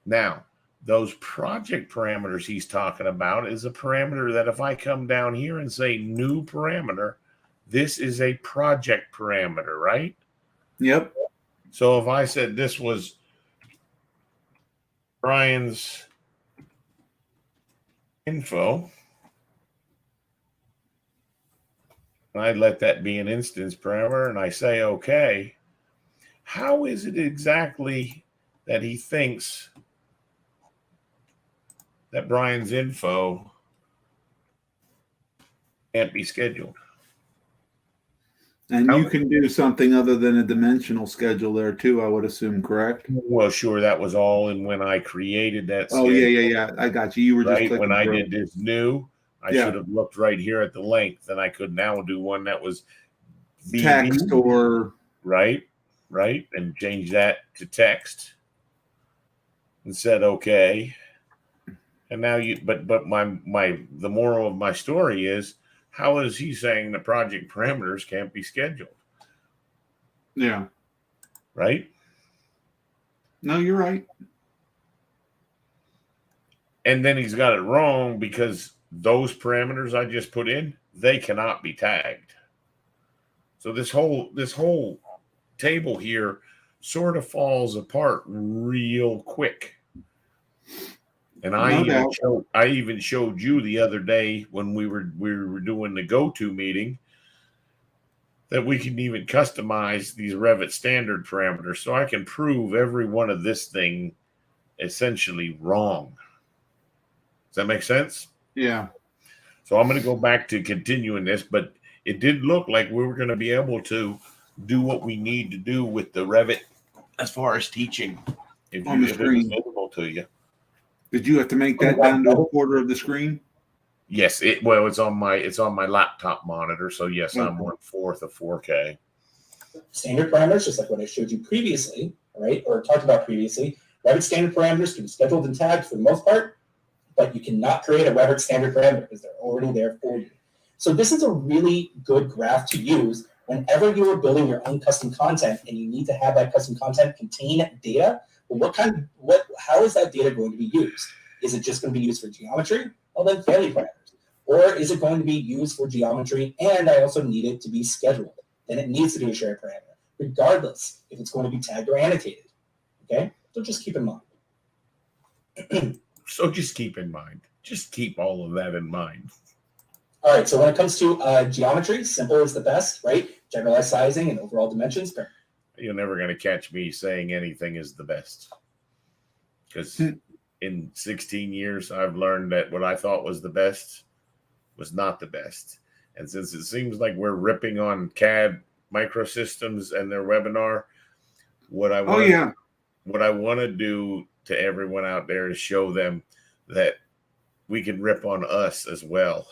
Now, those project parameters he's talking about is a parameter that if I come down here and say new parameter, this is a project parameter, right? Yep. So if I said this was Brian's info, and I'd let that be an instance parameter, and I say okay, how is it exactly that he thinks that Brian's info can't be scheduled? And you can do something other than a dimensional schedule there too, I would assume, correct? Well, sure, that was all in when I created that Oh, schedule. yeah. I got you. You were just Right, clicking when I through. did this new, I should have looked right here at the length, and I could now do one that was BB, text or right, and change that to text and said okay. And now but the moral of my story is, how is he saying the project parameters can't be scheduled? yeah. Right? No, you're right. And then he's got it wrong because those parameters I just put in, they cannot be tagged. So this whole table here sort of falls apart real quick. And I even showed you the other day when we were doing the go-to meeting that we can even customize these Revit standard parameters. So I can prove every one of this thing essentially wrong. Does that make sense? Yeah. So I'm going to go back to continuing this, but it did look like we were going to be able to do what we need to do with the Revit as far as teaching. If it was visible to you. Did you have to make that down to a quarter of the screen? Yes, it's on my laptop monitor. So yes, I'm 1/4 of 4K. Standard parameters, just like what I showed you previously, right, or talked about previously. Revit standard parameters can be scheduled and tagged for the most part, but you cannot create a Revit standard parameter because they're already there for you. So this is a really good graph to use whenever you are building your own custom content and you need to have that custom content contain data. Well, how is that data going to be used? Is it just going to be used for geometry? Well, then family parameters. Or is it going to be used for geometry and I also need it to be scheduled? Then it needs to be a shared parameter, regardless if it's going to be tagged or annotated. Okay? So just keep in mind. Just keep all of that in mind. All right, so when it comes to geometry, simple is the best, right? Generalized sizing and overall dimensions. You're never going to catch me saying anything is the best. Because in 16 years, I've learned that what I thought was the best was not the best. And since it seems like we're ripping on CAD Microsystems and their webinar, what I want to do to everyone out there is show them that we can rip on us as well.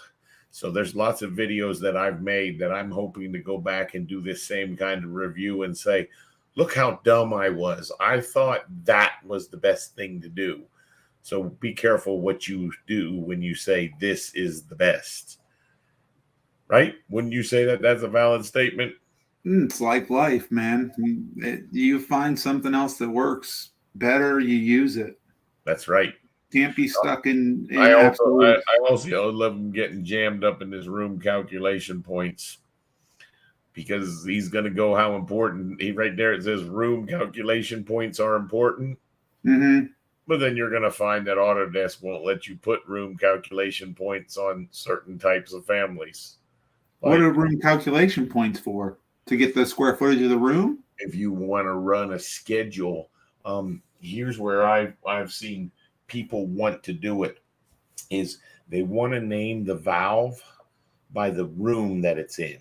So there's lots of videos that I've made that I'm hoping to go back and do this same kind of review and say, look how dumb I was. I thought that was the best thing to do. So be careful what you do when you say this is the best. Right? Wouldn't you say that that's a valid statement? It's like life, man. You find something else that works better, you use it. That's right. Can't be stuck in I also love him getting jammed up in his room calculation points because he's going to go how important. Right there it says room calculation points are important. Mm-hmm. But then you're going to find that Autodesk won't let you put room calculation points on certain types of families. What are room calculation points for? To get the square footage of the room? If you want to run a schedule, here's where I've seen people want to do it is they want to name the valve by the room that it's in.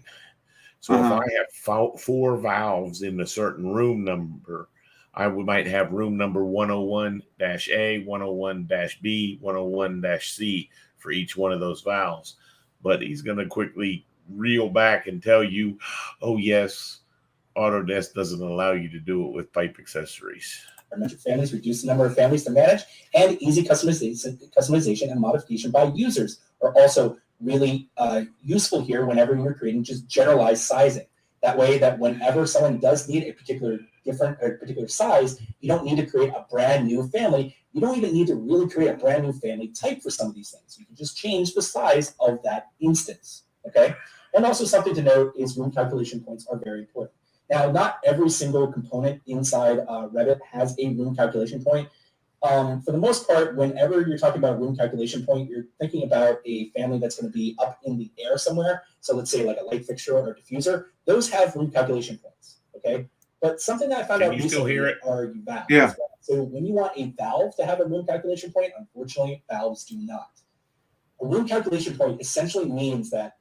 So if I have 4 valves in a certain room number, might have room number 101-A, 101-B, 101-C for each one of those valves. But he's going to quickly reel back and tell you, oh, yes, Autodesk doesn't allow you to do it with pipe accessories. Parametric families reduce the number of families to manage, and easy customization and modification by users are also really useful here whenever you're creating just generalized sizing. That way that whenever someone does need a particular size, you don't need to create a brand new family. You don't even need to really create a brand new family type for some of these things. You can just change the size of that instance, okay? And also something to note is room calculation points are very important. Now, not every single component inside Revit has a room calculation point. For the most part, whenever you're talking about a room calculation point, you're thinking about a family that's going to be up in the air somewhere. So let's say like a light fixture or a diffuser. Those have room calculation points, okay? But something that I found out recently are valves. Yeah. So when you want a valve to have a room calculation point, unfortunately, valves do not. A room calculation point essentially means that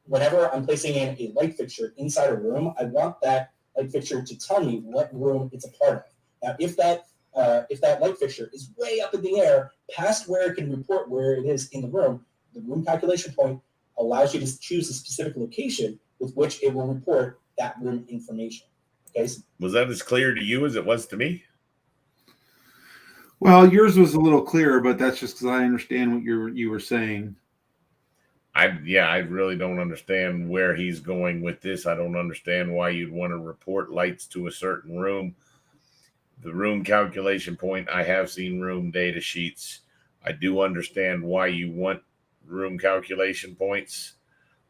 whenever I'm placing in a light fixture inside a room, I want that light fixture to tell me what room it's a part of. Now, if that light fixture is way up in the air, past where it can report where it is in the room calculation point allows you to choose a specific location with which it will report that room information. Okay. So, was that as clear to you as it was to me? Well, yours was a little clearer, but that's just because I understand what you were saying. I really don't understand where he's going with this. I don't understand why you'd want to report lights to a certain room. The room calculation point, I have seen room data sheets. I do understand why you want room calculation points,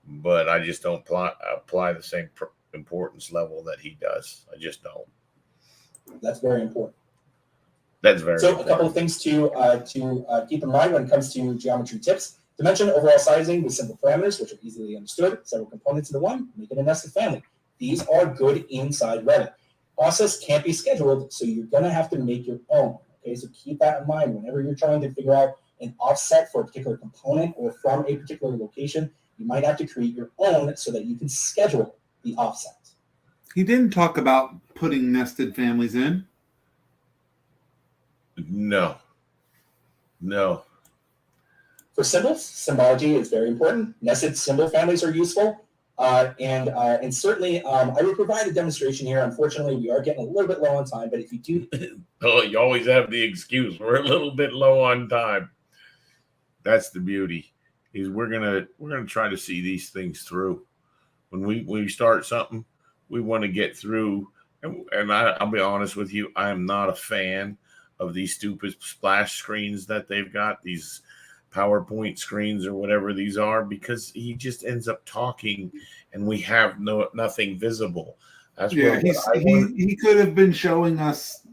but I just don't apply the same importance level that he does. I just don't. That's very important. That's very important. A couple of things to keep in mind when it comes to geometry tips. Dimension overall sizing with simple parameters, which are easily understood. Several components into one, make it a nested family. These are good inside Revit. Process can't be scheduled, so you're going to have to make your own. Okay, so keep that in mind whenever you're trying to figure out an offset for a particular component or from a particular location. You might have to create your own so that you can schedule the offset. He didn't talk about putting nested families in. No. For symbols, symbology is very important. Nested symbol families are useful. And certainly, I will provide a demonstration here. Unfortunately, we are getting a little bit low on time, but if you do... Oh, you always have the excuse. We're a little bit low on time. That's the beauty. Is we're gonna try to see these things through. When we start something, we want to get through. And I'll be honest with you, I am not a fan of these stupid splash screens that they've got, these PowerPoint screens or whatever these are, because he just ends up talking and we have nothing visible. That's he could have been showing us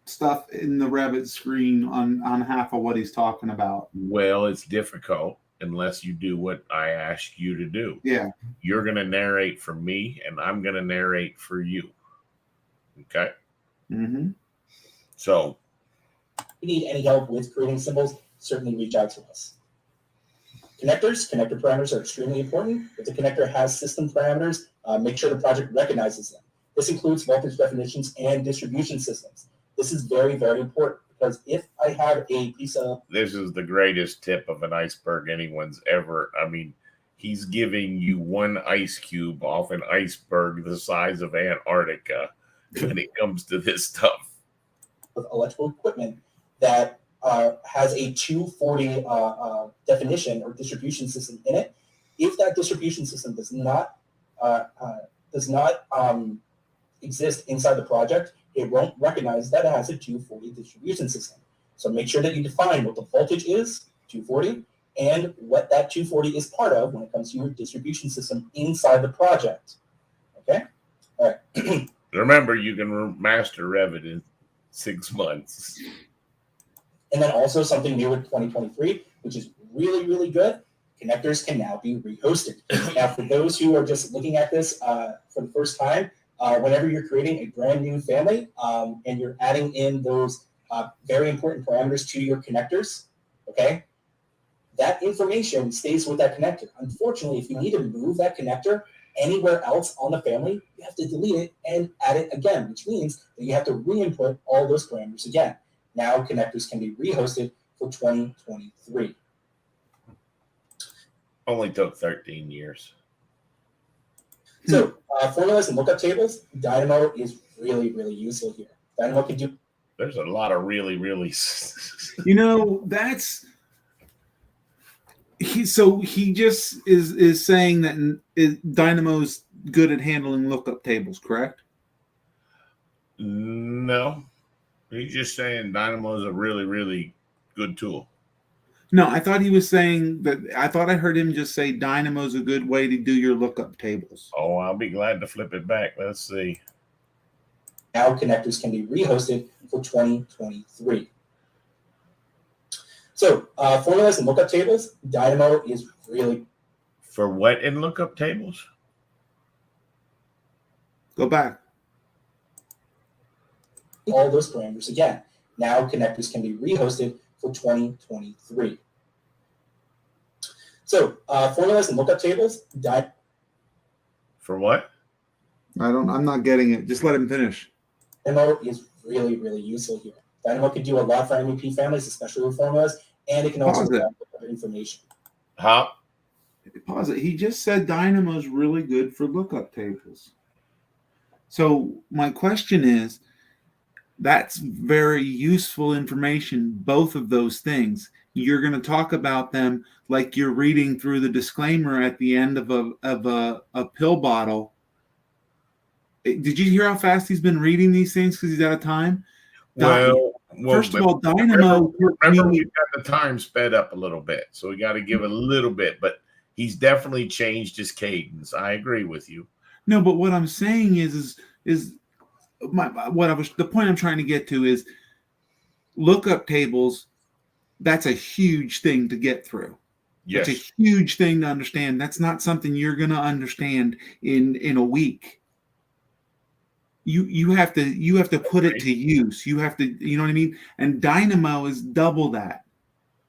stuff in the Revit screen on half of what he's talking about. Well, it's difficult unless you do what I ask you to do. Yeah. You're going to narrate for me and I'm going to narrate for you. Okay. Mm-hmm. So if you need any help with creating symbols, certainly reach out to us. Connector parameters are extremely important. If the connector has system parameters, make sure the project recognizes them. This includes voltage definitions and distribution systems. This is very, very important because if I have a piece of... This is the greatest tip of an iceberg anyone's ever... I mean, he's giving you one ice cube off an iceberg the size of Antarctica when it comes to this stuff. With electrical equipment that has a 240 definition or distribution system in it. If that distribution system does not exist inside the project, it won't recognize that it has a 240 distribution system. So make sure that you define what the voltage is, 240, and what that 240 is part of when it comes to your distribution system inside the project. Okay? All right. Remember, you can master Revit in 6 months. And then also something new in 2023, which is really, really good. Connectors can now be rehosted. Now, for those who are just looking at this for the first time, whenever you're creating a brand new family and you're adding in those very important parameters to your connectors, okay, that information stays with that connector. Unfortunately, if you need to move that connector, anywhere else on the family, you have to delete it and add it again, which means that you have to re-input all those parameters again. Now connectors can be rehosted for 2023. Only took 13 years. So formulas and lookup tables, Dynamo is really, really useful here. Dynamo can do. There's a lot of really, really. That's he just is saying that Dynamo's good at handling lookup tables, correct? No, he's just saying Dynamo is a really, really good tool. No, I thought he was saying that. I thought I heard him just say Dynamo's a good way to do your lookup tables. Oh, I'll be glad to flip it back. Let's see. Now connectors can be rehosted for 2023. So formulas and lookup tables, Dynamo is really. For what in lookup tables? Go back. All those parameters again. Now connectors can be rehosted for 2023. So formulas and lookup tables, For what? I'm not getting it. Just let him finish. Dynamo is really, really useful here. Dynamo can do a lot for MEP families, especially with formulas, and it can also provide other information. Huh? Pause it. He just said Dynamo's really good for lookup tables. So my question is, that's very useful information, both of those things. You're going to talk about them like you're reading through the disclaimer at the end of a pill bottle. Did you hear how fast he's been reading these things because he's out of time? Well, first of all, Dynamo. Remember, we've got the time sped up a little bit, so we got to give a little bit. But he's definitely changed his cadence. I agree with you. No, but what I'm saying is the point I'm trying to get to is lookup tables. That's a huge thing to get through. Yes. It's a huge thing to understand. That's not something you're going to understand in a week. You have to put it to use. You have to, you know what I mean? And Dynamo is double that.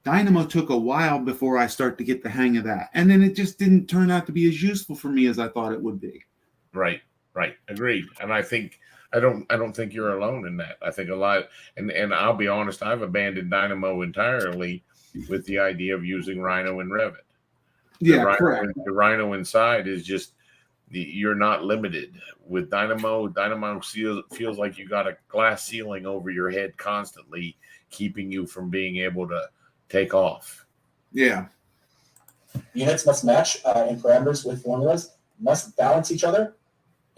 Dynamo took a while before I start to get the hang of that. And then it just didn't turn out to be as useful for me as I thought it would be. Right. Agreed. And I don't think you're alone in that. I think a lot, and I'll be honest, I've abandoned Dynamo entirely with the idea of using Rhino and Revit. Correct. The Rhino inside is just, you're not limited with Dynamo. Dynamo feels like you got a glass ceiling over your head constantly, keeping you from being able to take off. Yeah. Units must match and parameters with formulas must balance each other.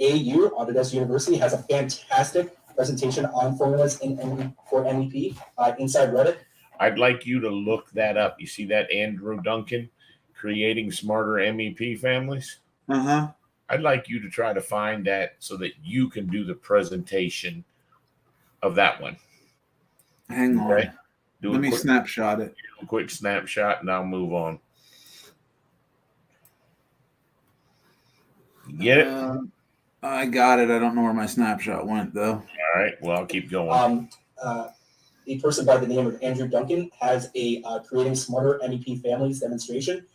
AU, Autodesk University, has a fantastic presentation on formulas for MEP inside Reddit. I'd like you to look that up. You see that Andrew Duncan creating smarter MEP families? Uh-huh. I'd like you to try to find that so that you can do the presentation of that one. Hang on. Okay? Let me snapshot it. Do a quick snapshot and I'll move on. You get it? I got it. I don't know where my snapshot went, though. All right. Well, I'll keep going. A person by the name of Andrew Duncan has a Creating Smarter MEP Families demonstration.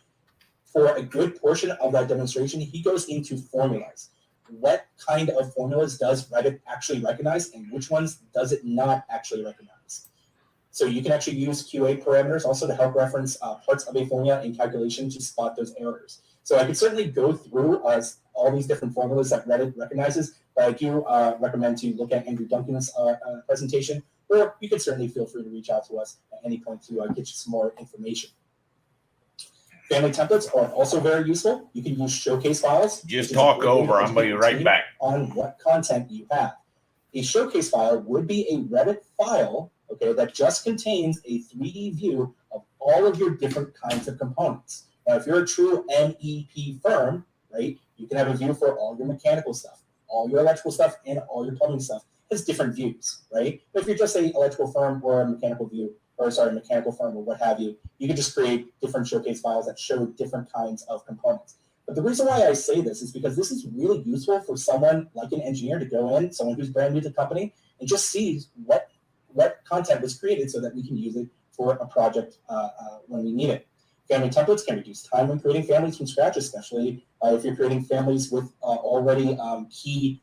For a good portion of that demonstration, he goes into formulas. What kind of formulas does Revit actually recognize and which ones does it not actually recognize? So you can actually use QA parameters also to help reference parts of a formula in calculation to spot those errors. So I could certainly go through all these different formulas that Revit recognizes, but I do recommend to look at Andrew Duncan's presentation, or you could certainly feel free to reach out to us at any point to get you some more information. Family templates are also very useful. You can use showcase files. Just talk over. I'm going to be right back. On what content you have. A showcase file would be a Revit file, okay, that just contains a 3D view of all of your different kinds of components. Now, if you're a true MEP firm, right, you can have a view for all your mechanical stuff, all your electrical stuff, and all your plumbing stuff. Has different views, right? But if you're just an electrical firm or a mechanical firm or what have you, you can just create different showcase files that show different kinds of components. But the reason why I say this is because this is really useful for someone like an engineer to go in, someone who's brand new to the company, and just see what content was created so that we can use it for a project when we need it. Family templates can reduce time when creating families from scratch, especially if you're creating families with already key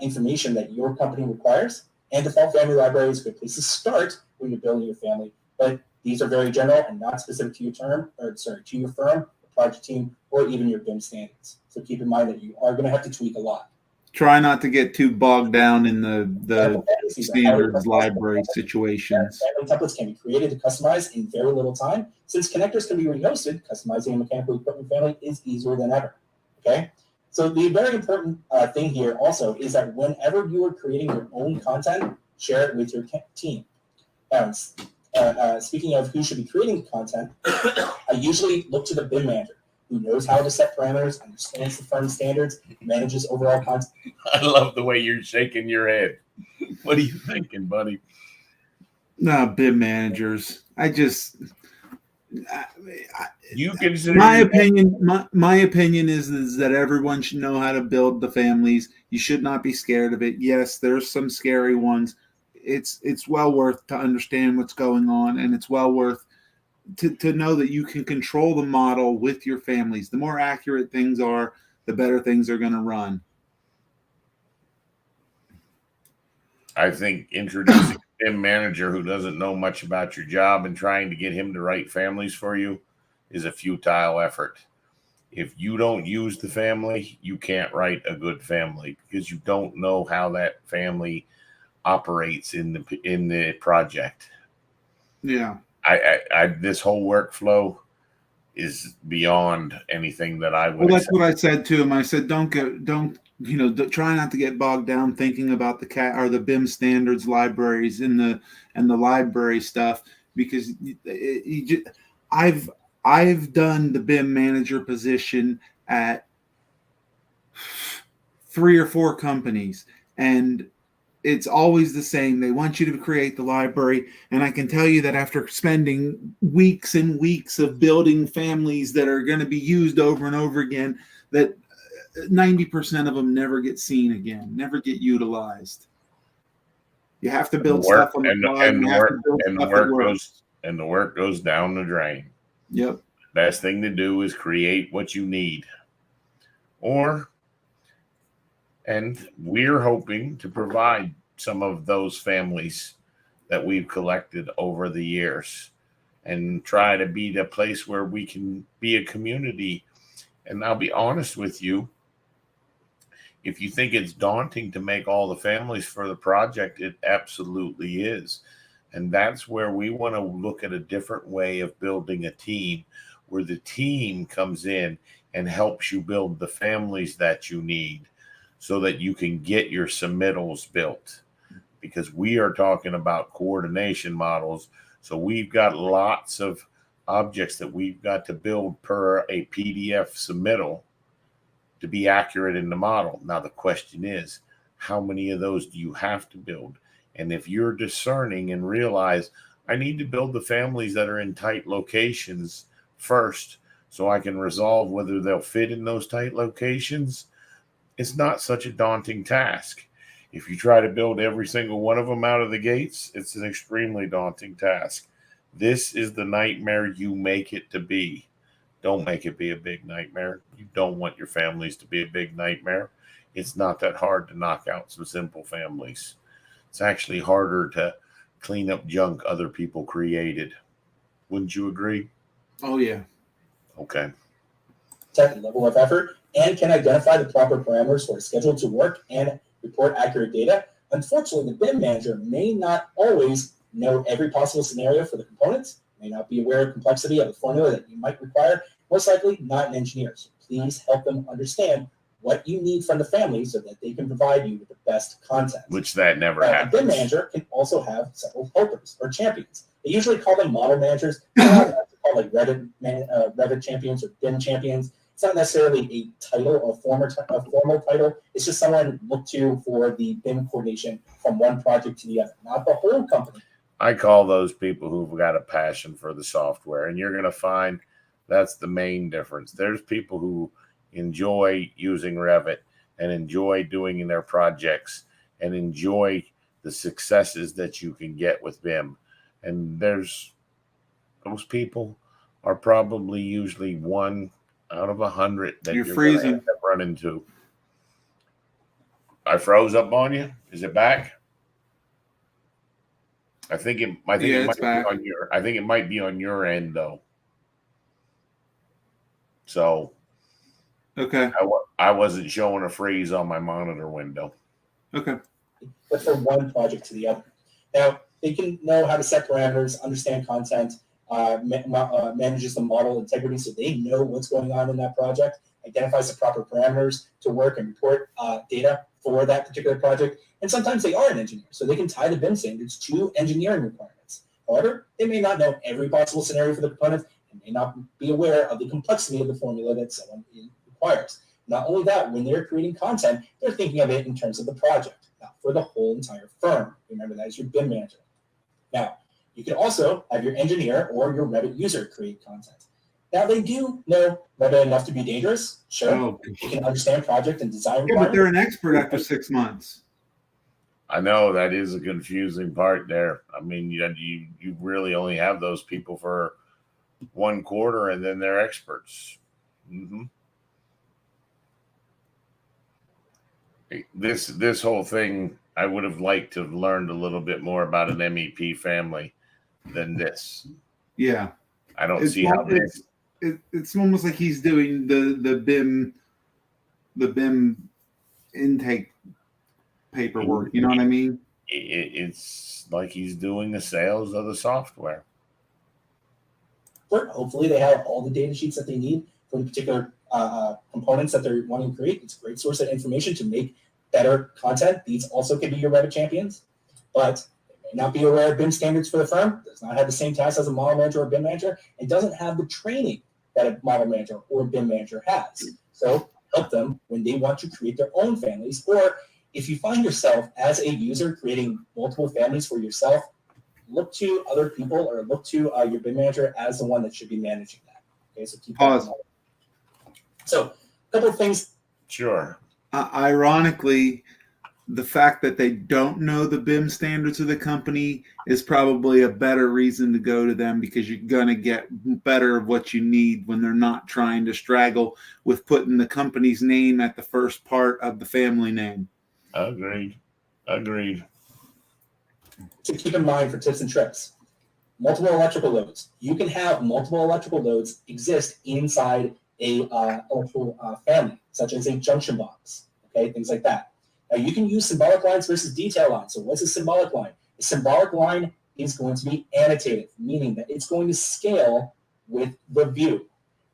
information that your company requires. And default family library is a good place to start when you're building your family. But these are very general and not specific to your to your firm, project team, or even your BIM standards. So keep in mind that you are going to have to tweak a lot. Try not to get too bogged down in the standards library situations. Family templates can be created to customize in very little time. Since connectors can be rehosted, customizing a mechanical equipment family is easier than ever. Okay? So the very important thing here also is that whenever you are creating your own content, share it with your team. Speaking of who should be creating content, I usually look to the BIM manager, who knows how to set parameters, understands the firm standards, manages overall content. I love the way you're shaking your head. What are you thinking, buddy? No, BIM managers. You consider my opinion. My opinion is that everyone should know how to build the families. You should not be scared of it. Yes, there's some scary ones. It's well worth to understand what's going on, and it's well worth to know that you can control the model with your families. The more accurate things are, the better things are going to run. I think introducing a BIM manager who doesn't know much about your job and trying to get him to write families for you is a futile effort. If you don't use the family, you can't write a good family because you don't know how that family operates in the project. Yeah. I this whole workflow is beyond anything that I would. Well, that's what I said to him. I said, try not to get bogged down thinking about the BIM standards libraries and the library stuff, because I've done the BIM manager position at 3 or 4 companies, and it's always the same. They want you to create the library. And I can tell you that after spending weeks and weeks of building families that are going to be used over and over again, that 90% of them never get seen again, never get utilized. You have to build stuff on the fly. And the work goes down the drain. Yep. Best thing to do is create what you need. And we're hoping to provide some of those families that we've collected over the years and try to be the place where we can be a community. And I'll be honest with you, if you think it's daunting to make all the families for the project, it absolutely is. And that's where we want to look at a different way of building a team, where the team comes in and helps you build the families that you need, so that you can get your submittals built, because we are talking about coordination models. So we've got lots of objects that we've got to build per a PDF submittal to be accurate in the model. Now, the question is, how many of those do you have to build? And if you're discerning and realize, I need to build the families that are in tight locations first, so I can resolve whether they'll fit in those tight locations, it's not such a daunting task. If you try to build every single one of them out of the gates, it's an extremely daunting task. This is the nightmare you make it to be. Don't make it be a big nightmare. You don't want your families to be a big nightmare. It's not that hard to knock out some simple families. It's actually harder to clean up junk other people created. Wouldn't you agree? Oh, yeah. Okay. Level of effort, and can identify the proper parameters for a schedule to work and report accurate data. Unfortunately, the BIM manager may not always know every possible scenario for the components, may not be aware of complexity of the formula that you might require, most likely not an engineer. So please help them understand what you need from the family so that they can provide you with the best content. Which that never happens. The BIM manager can also have several helpers or champions. They usually call them model managers. They're called like Revit champions or BIM champions. It's not necessarily a title or formal title. It's just someone looked to for the BIM coordination from one project to the other, not the whole company. I call those people who've got a passion for the software, and you're going to find that's the main difference. There's people who enjoy using Revit and enjoy doing their projects and enjoy the successes that you can get with BIM. And there's those people are probably usually 1 out of 100 that You're you're freezing. going to end up running into. I froze up on you. Is it back? I think it might be on your. I think it might be on your end though. So, okay, I wasn't showing a freeze on my monitor window. okay. But from one project to the other. Now, they can know how to set parameters, understand content, manages the model integrity so they know what's going on in that project, identifies the proper parameters to work and report data for that particular project. And sometimes they are an engineer, so they can tie the BIM standards to engineering requirements. However, they may not know every possible scenario for the component and may not be aware of the complexity of the formula that someone requires. Not only that, when they're creating content, they're thinking of it in terms of the project, not for the whole entire firm. Remember, that is your BIM manager. Now, you can also have your engineer or your Revit user create content. Now, they do know Revit enough to be dangerous. Sure, Oh, they can understand project and design yeah, but they're requirements. an expert after 6 months. I know that is a confusing part there. I mean, you really only have those people for 1 quarter, and then they're experts. Mm-hmm. This whole thing, I would have liked to have learned a little bit more about an MEP family than this. Yeah, I don't see how this. It's almost like he's doing the BIM intake paperwork. You know what I mean? It's like he's doing the sales of the software. Hopefully, they have all the data sheets that they need for the particular components that they're wanting to create. It's a great source of information to make better content. These also can be your Revit champions, but they may not be aware of BIM standards for the firm, does not have the same tasks as a model manager or BIM manager, and doesn't have the training that a model manager or BIM manager has. So help them when they want to create their own families, or if you find yourself as a user creating multiple families for yourself, look to other people or look to your BIM manager as the one that should be managing that. Okay, so keep Pause. that. So, a couple of things. Sure. Ironically, the fact that they don't know the BIM standards of the company is probably a better reason to go to them, because you're going to get better of what you need when they're not trying to straggle with putting the company's name at the first part of the family name. Agreed. To keep in mind for tips and tricks. Multiple electrical loads. You can have multiple electrical loads exist inside a electrical family, such as a junction box, okay, things like that. Now, you can use symbolic lines versus detail lines. So what's a symbolic line? A symbolic line is going to be annotated, meaning that it's going to scale with the view.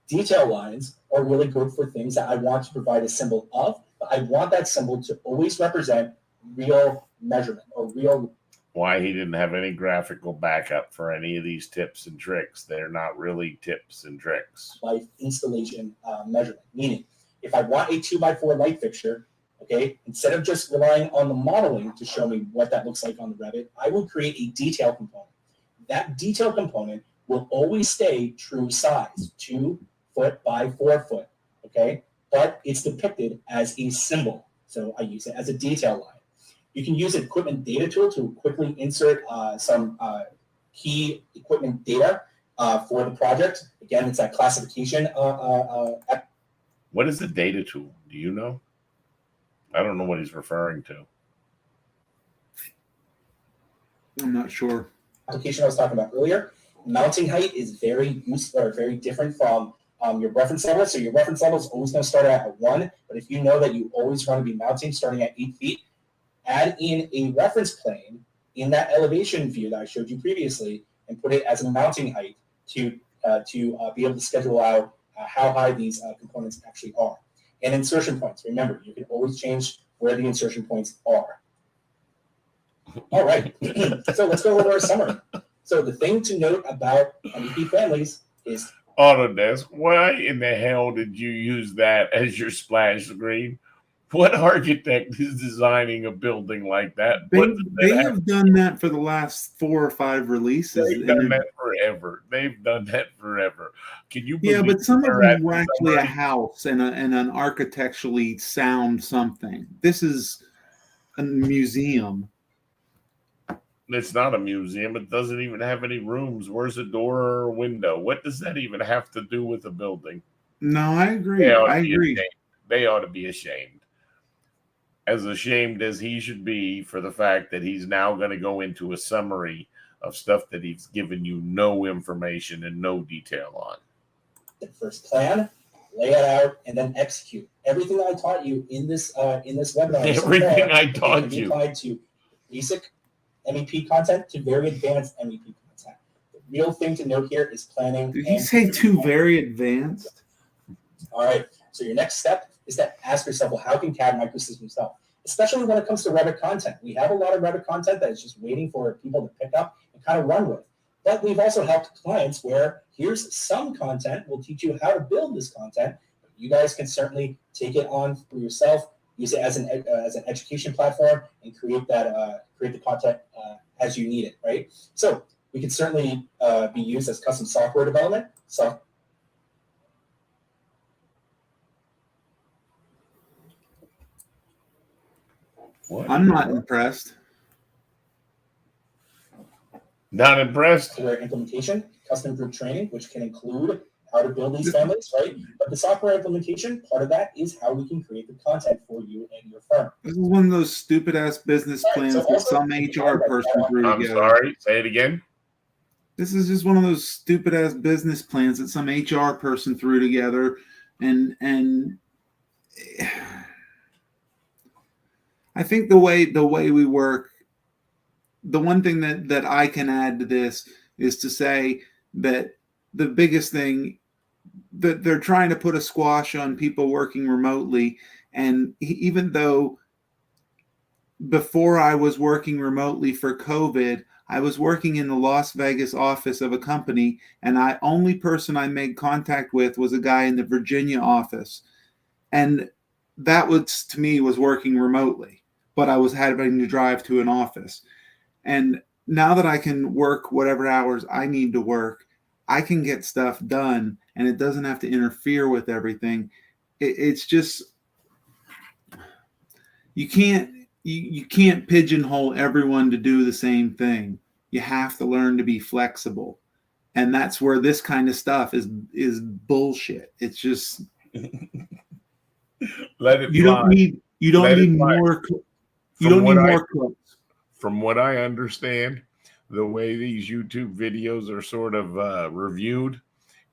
Detail lines are really good for things that I want to provide a symbol of, but I want that symbol to always represent real measurement or real. Why he didn't have any graphical backup for any of these tips and tricks. They're not really tips and tricks. Life installation measurement, meaning if I want a 2x4 light fixture, okay, instead of just relying on the modeling to show me what that looks like on the Revit, I will create a detail component. That detail component will always stay true size, 2 foot by 4 foot, okay? But it's depicted as a symbol. So I use it as a detail line. You can use an equipment data tool to quickly insert some key equipment data for the project. Again, it's that classification. What is the data tool? Do you know? I don't know what he's referring to. I'm not sure. Application I was talking about earlier. Mounting height is very useful or very different from your reference level. So your reference level is always going to start at 1, but if you know that you always want to be mounting starting at 8 feet, add in a reference plane in that elevation view that I showed you previously and put it as a mounting height to be able to schedule out how high these components actually are. And insertion points. Remember, you can always change where the insertion points are. All right. So let's go over our summary. So the thing to note about MEP families is Autodesk, why in the hell did you use that as your splash screen? What architect is designing a building like that? They have done that for the last 4 or 5 releases. They've done that forever. Can you? Yeah, but some of them were actually a house and an architecturally sound something. This is a museum. It's not a museum. It doesn't even have any rooms. Where's a door or a window? What does that even have to do with a building? No, I agree. They ought I to be agree. ashamed. They ought to be ashamed. As ashamed as he should be for the fact that he's now going to go into a summary of stuff that he's given you no information and no detail on. First plan, lay it out, and then execute. Everything I taught you in this webinar, Everything I can taught be you. applied to basic MEP content to very advanced MEP content. The real thing to note here is planning. Did he say too very advanced? All right. So your next step is to ask yourself, well, how can CAD Microsystems help? Especially when it comes to Revit content. We have a lot of Revit content that is just waiting for people to pick up and kind of run with. But we've also helped clients where here's some content, we'll teach you how to build this content. But you guys can certainly take it on for yourself, use it as an education platform, and create the content as you need it, right? So we can certainly be used as custom software development. So What? I'm not impressed. Not impressed. software implementation, custom group training, which can include how to build these families, right? But the software implementation, part of that is how we can create the content for you and your firm. This is one of those stupid ass business plans So that also- some HR person threw I'm together. sorry. Say it again. This is just one of those stupid ass business plans that some HR person threw together, and I think the way we work, the one thing that I can add to this is to say that the biggest thing that they're trying to put a squash on people working remotely, and even though before I was working remotely for COVID, I was working in the Las Vegas office of a company, and only person I made contact with was a guy in the Virginia office. And that was, to me, was working remotely, but I was having to drive to an office. And now that I can work whatever hours I need to work, I can get stuff done, and it doesn't have to interfere with everything. It's just, you can't pigeonhole everyone to do the same thing. You have to learn to be flexible. And that's where this kind of stuff is bullshit. It's just, Let it you fly. don't need Let it fly. more From what I- quotes. From what I understand, the way these YouTube videos are sort of reviewed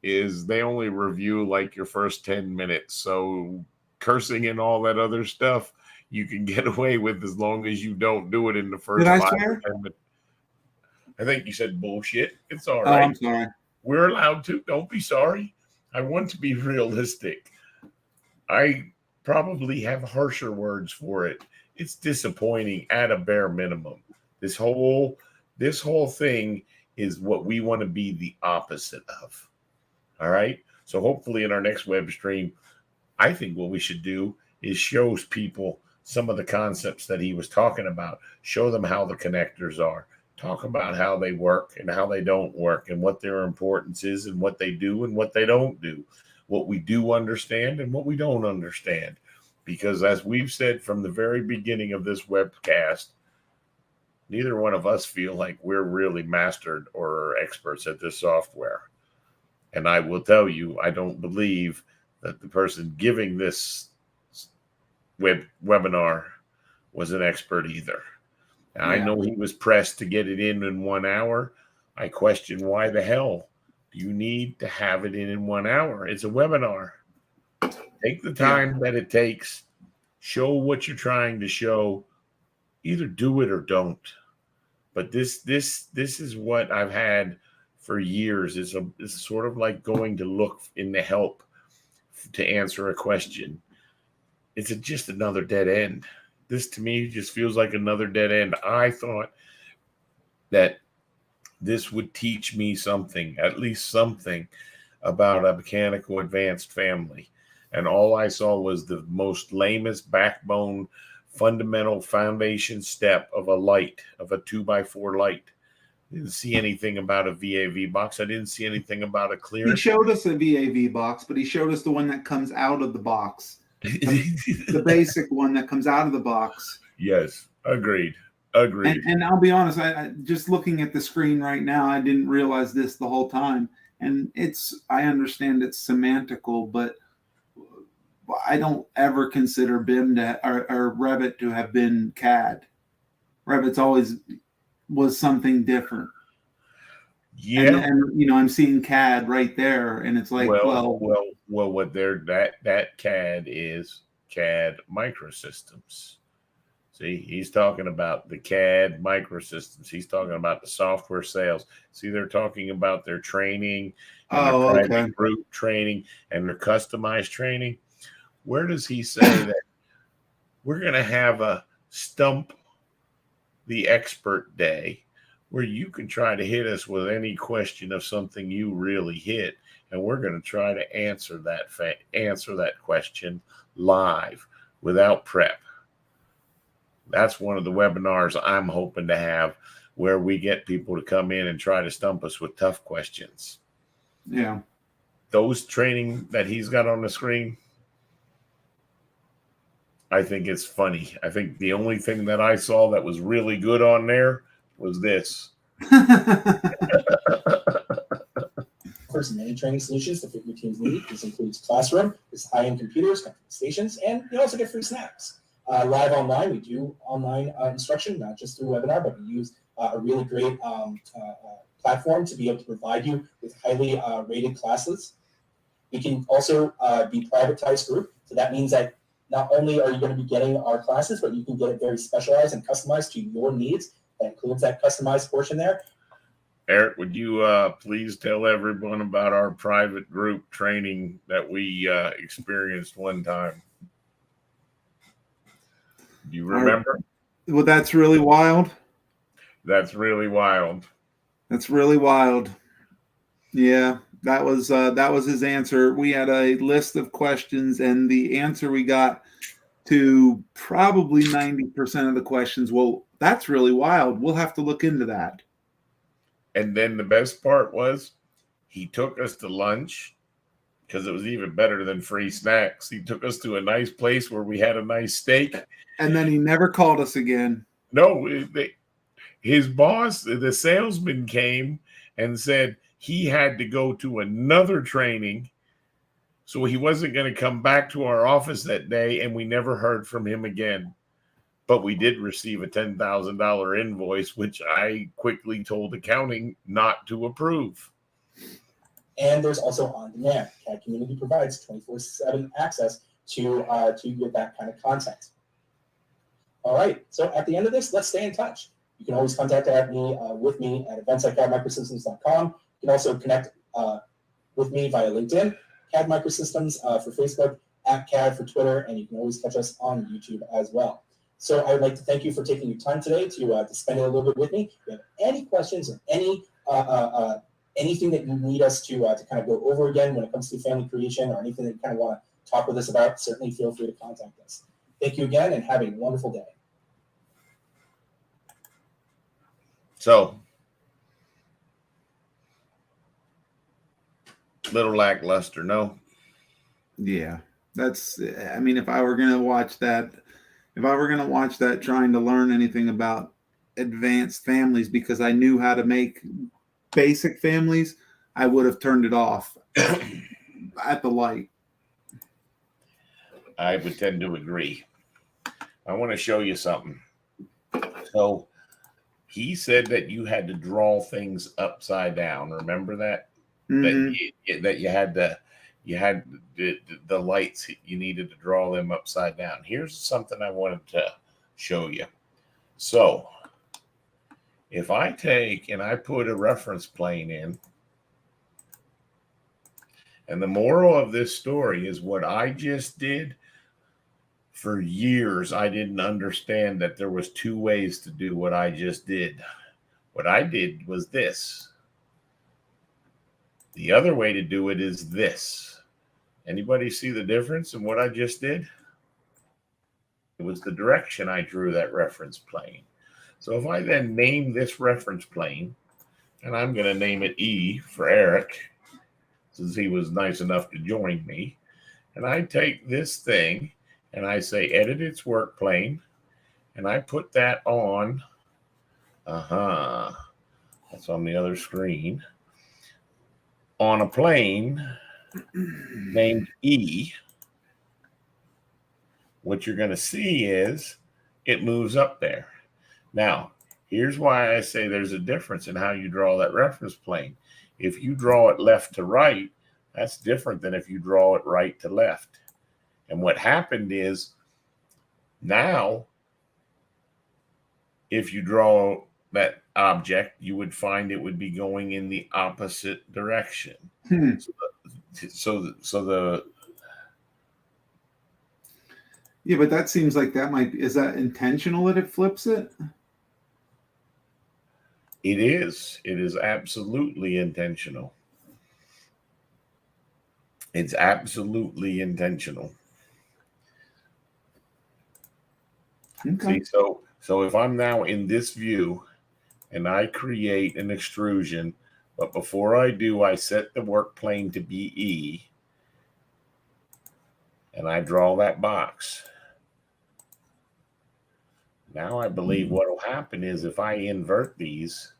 is they only review like your first 10 minutes. So cursing and all that other stuff, you can get away with as long as you don't do it in the first Did I 5 swear? or 10 minutes. I think you said bullshit. It's all Oh, right. I'm sorry. We're allowed to. Don't be sorry. I want to be realistic. I probably have harsher words for it. It's disappointing at a bare minimum. This whole thing is what we want to be the opposite of. All right. So hopefully in our next web stream, I think what we should do is show people some of the concepts that he was talking about. Show them how the connectors are. Talk about how they work and how they don't work and what their importance is and what they do and what they don't do. What we do understand and what we don't understand. Because as we've said from the very beginning of this webcast, neither one of us feel like we're really mastered or experts at this software. And I will tell you, I don't believe that the person giving this webinar was an expert either. And I know he was pressed to get it in 1 hour. I question why the hell do you need to have it in 1 hour? It's a webinar. Take the time that it takes. Show what you're trying to show. Either do it or don't. But this is what I've had for years. It's sort of like going to look in the help to answer a question. It's just another dead end. This to me just feels like another dead end. I thought that this would teach me something, at least something, about a mechanical advanced family. And all I saw was the most lamest backbone, fundamental foundation step of a light, of a 2x4 light. Didn't see anything about a VAV box. I didn't see anything about a He clearance. showed us a VAV box, but he showed us the one that comes out of the box. The basic one that comes out of the box. Yes, agreed. Agreed. And I'll be honest, I just looking at the screen right now, I didn't realize this the whole time. And I understand it's semantical, but I don't ever consider BIM or Revit to have been CAD. Revit's always was something different. Yeah. And I'm seeing CAD right there, and it's like, well, what that CAD is CAD Microsystems. See, he's talking about the CAD Microsystems. He's talking about the software sales. See, they're talking about their training and their private group training and their customized training. Where does he say that we're going to have a Stump the Expert day where you can try to hit us with any question of something you really hit, and we're going to try to answer that question live without prep? That's one of the webinars I'm hoping to have, where we get people to come in and try to stump us with tough questions. Yeah. Those training that he's got on the screen, I think it's funny. I think the only thing that I saw that was really good on there was this. Offers many training solutions to fit your team's needs. This includes Classroom, this high-end computers, connected stations, and you also get free snacks. Live online, we do online instruction, not just through webinar, but we use a really great platform to be able to provide you with highly rated classes. We can also be privatized group. So that means that not only are you going to be getting our classes, but you can get it very specialized and customized to your needs. That includes that customized portion there. Eric, would you please tell everyone about our private group training that we experienced one time? Do you remember? Well, that's really wild. That's really wild. That's really wild. Yeah, that was his answer. We had a list of questions, and the answer we got to probably 90% of the questions. Well, that's really wild. We'll have to look into that. And then the best part was he took us to lunch, because it was even better than free snacks. He took us to a nice place where we had a nice steak. And then he never called us again. No, his boss, the salesman, came and said he had to go to another training, so he wasn't going to come back to our office that day, and we never heard from him again. But we did receive a $10,000 invoice, which I quickly told accounting not to approve. And there's also on-demand. CAD Community provides 24/7 access to get that kind of content. All right, so at the end of this, let's stay in touch. You can always contact me with me at events@cadmicrosystems.com. You can also connect with me via LinkedIn, CAD Microsystems for Facebook, @CAD for Twitter, and you can always catch us on YouTube as well. So I would like to thank you for taking your time today to spend it a little bit with me. If you have any questions or anything that you need us to kind of go over again when it comes to family creation, or anything that you kind of want to talk with us about, certainly feel free to contact us. Thank you again, and have a wonderful day. So, little lackluster, no? Yeah, I mean, if I were going to watch that trying to learn anything about advanced families, because I knew how to make basic families, I would have turned it off at the light. I would tend to agree. I want to show you something. So he said that you had to draw things upside down. Remember that? Mm-hmm. That you had the lights, you needed to draw them upside down. Here's something I wanted to show you. So if I take and I put a reference plane in, and the moral of this story is what I just did. For years, I didn't understand that there was two ways to do what I just did. What I did was this. The other way to do it is this. Anybody see the difference in what I just did? It was the direction I drew that reference plane. So if I then name this reference plane, and I'm going to name it E for Eric, since he was nice enough to join me, and I take this thing and I say edit its work plane, and I put that on That's on the other screen. On a plane named E, what you're going to see is it moves up there. Now, here's why I say there's a difference in how you draw that reference plane. If you draw it left to right, that's different than if you draw it right to left. And what happened is now, if you draw that object, you would find it would be going in the opposite direction. So the Yeah, but that seems like that might be, is that intentional that it flips it? It is. It is absolutely intentional. It's absolutely intentional. Okay. See, so if I'm now in this view and I create an extrusion, but before I do, I set the work plane to be E, and I draw that box. Now I believe what will happen is if I invert these,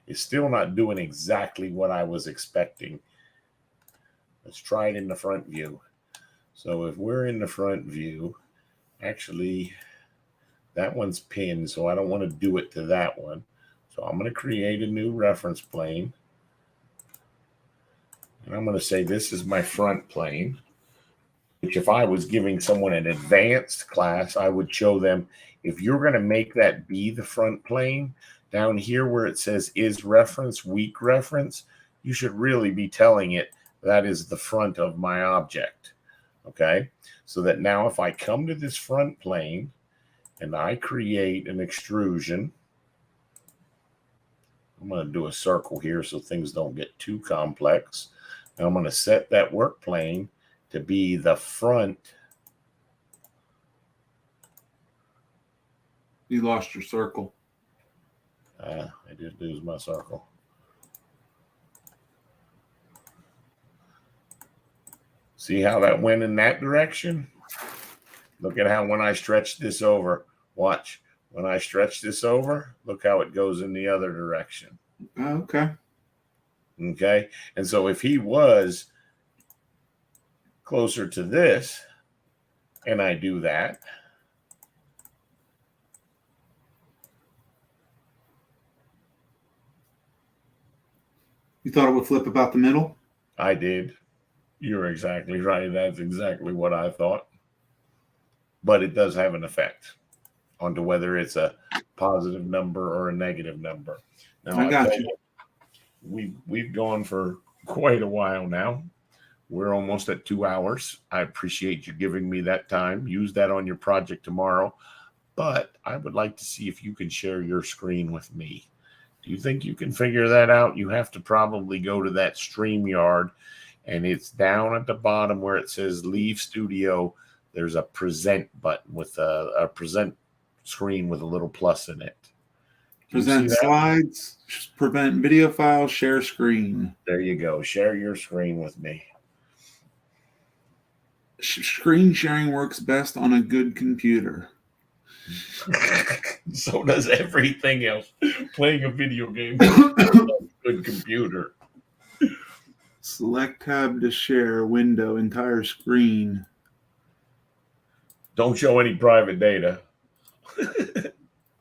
it's still not doing exactly what I was expecting. Let's try it in the front view. So if we're in the front view, actually, that one's pinned, so I don't want to do it to that one. So I'm going to create a new reference plane. And I'm going to say this is my front plane, which if I was giving someone an advanced class, I would show them, if you're going to make that be the front plane, down here where it says is reference, weak reference, you should really be telling it that is the front of my object. Okay? So that now if I come to this front plane and I create an extrusion, I'm going to do a circle here so things don't get too complex. And I'm going to set that work plane to be the front. You lost your circle. I did lose my circle. See how that went in that direction? Look at how when I stretch this over, watch. When I stretch this over, look how it goes in the other direction. Okay. Okay. And so if he was closer to this, and I do that, You thought it would flip about the middle? I did. You're exactly right. That's exactly what I thought. But it does have an effect onto whether it's a positive number or a negative number. Now, I got you. We've gone for quite a while now. We're almost at 2 hours. I appreciate you giving me that time. Use that on your project tomorrow. But I would like to see if you can share your screen with me. Do you think you can figure that out? You have to probably go to that StreamYard, and it's down at the bottom where it says Leave Studio. There's a present button with a present screen with a little plus in it. Present slides, prevent video files, share screen. There you go. Share your screen with me. Screen sharing works best on a good computer. So does everything else. Playing a video game on a good computer. Select tab to share window, entire screen. Don't show any private data.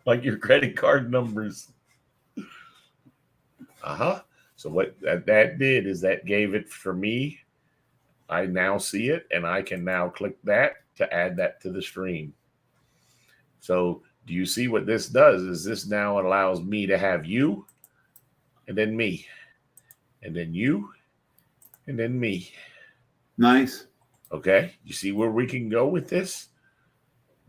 Like your credit card numbers. So what that did is that gave it for me. I now see it, and I can now click that to add that to the stream. So do you see what this does? Is this now allows me to have you, and then me, and then you, and then me. Nice. Okay, you see where we can go with this?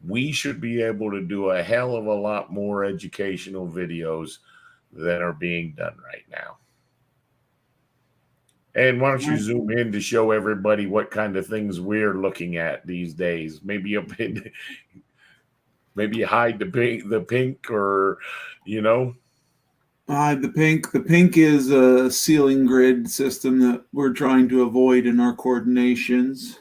We should be able to do a hell of a lot more educational videos than are being done right now. And why don't you zoom in to show everybody what kind of things we're looking at these days? Maybe maybe hide the pink, or The pink. The pink is a ceiling grid system that we're trying to avoid in our coordinations.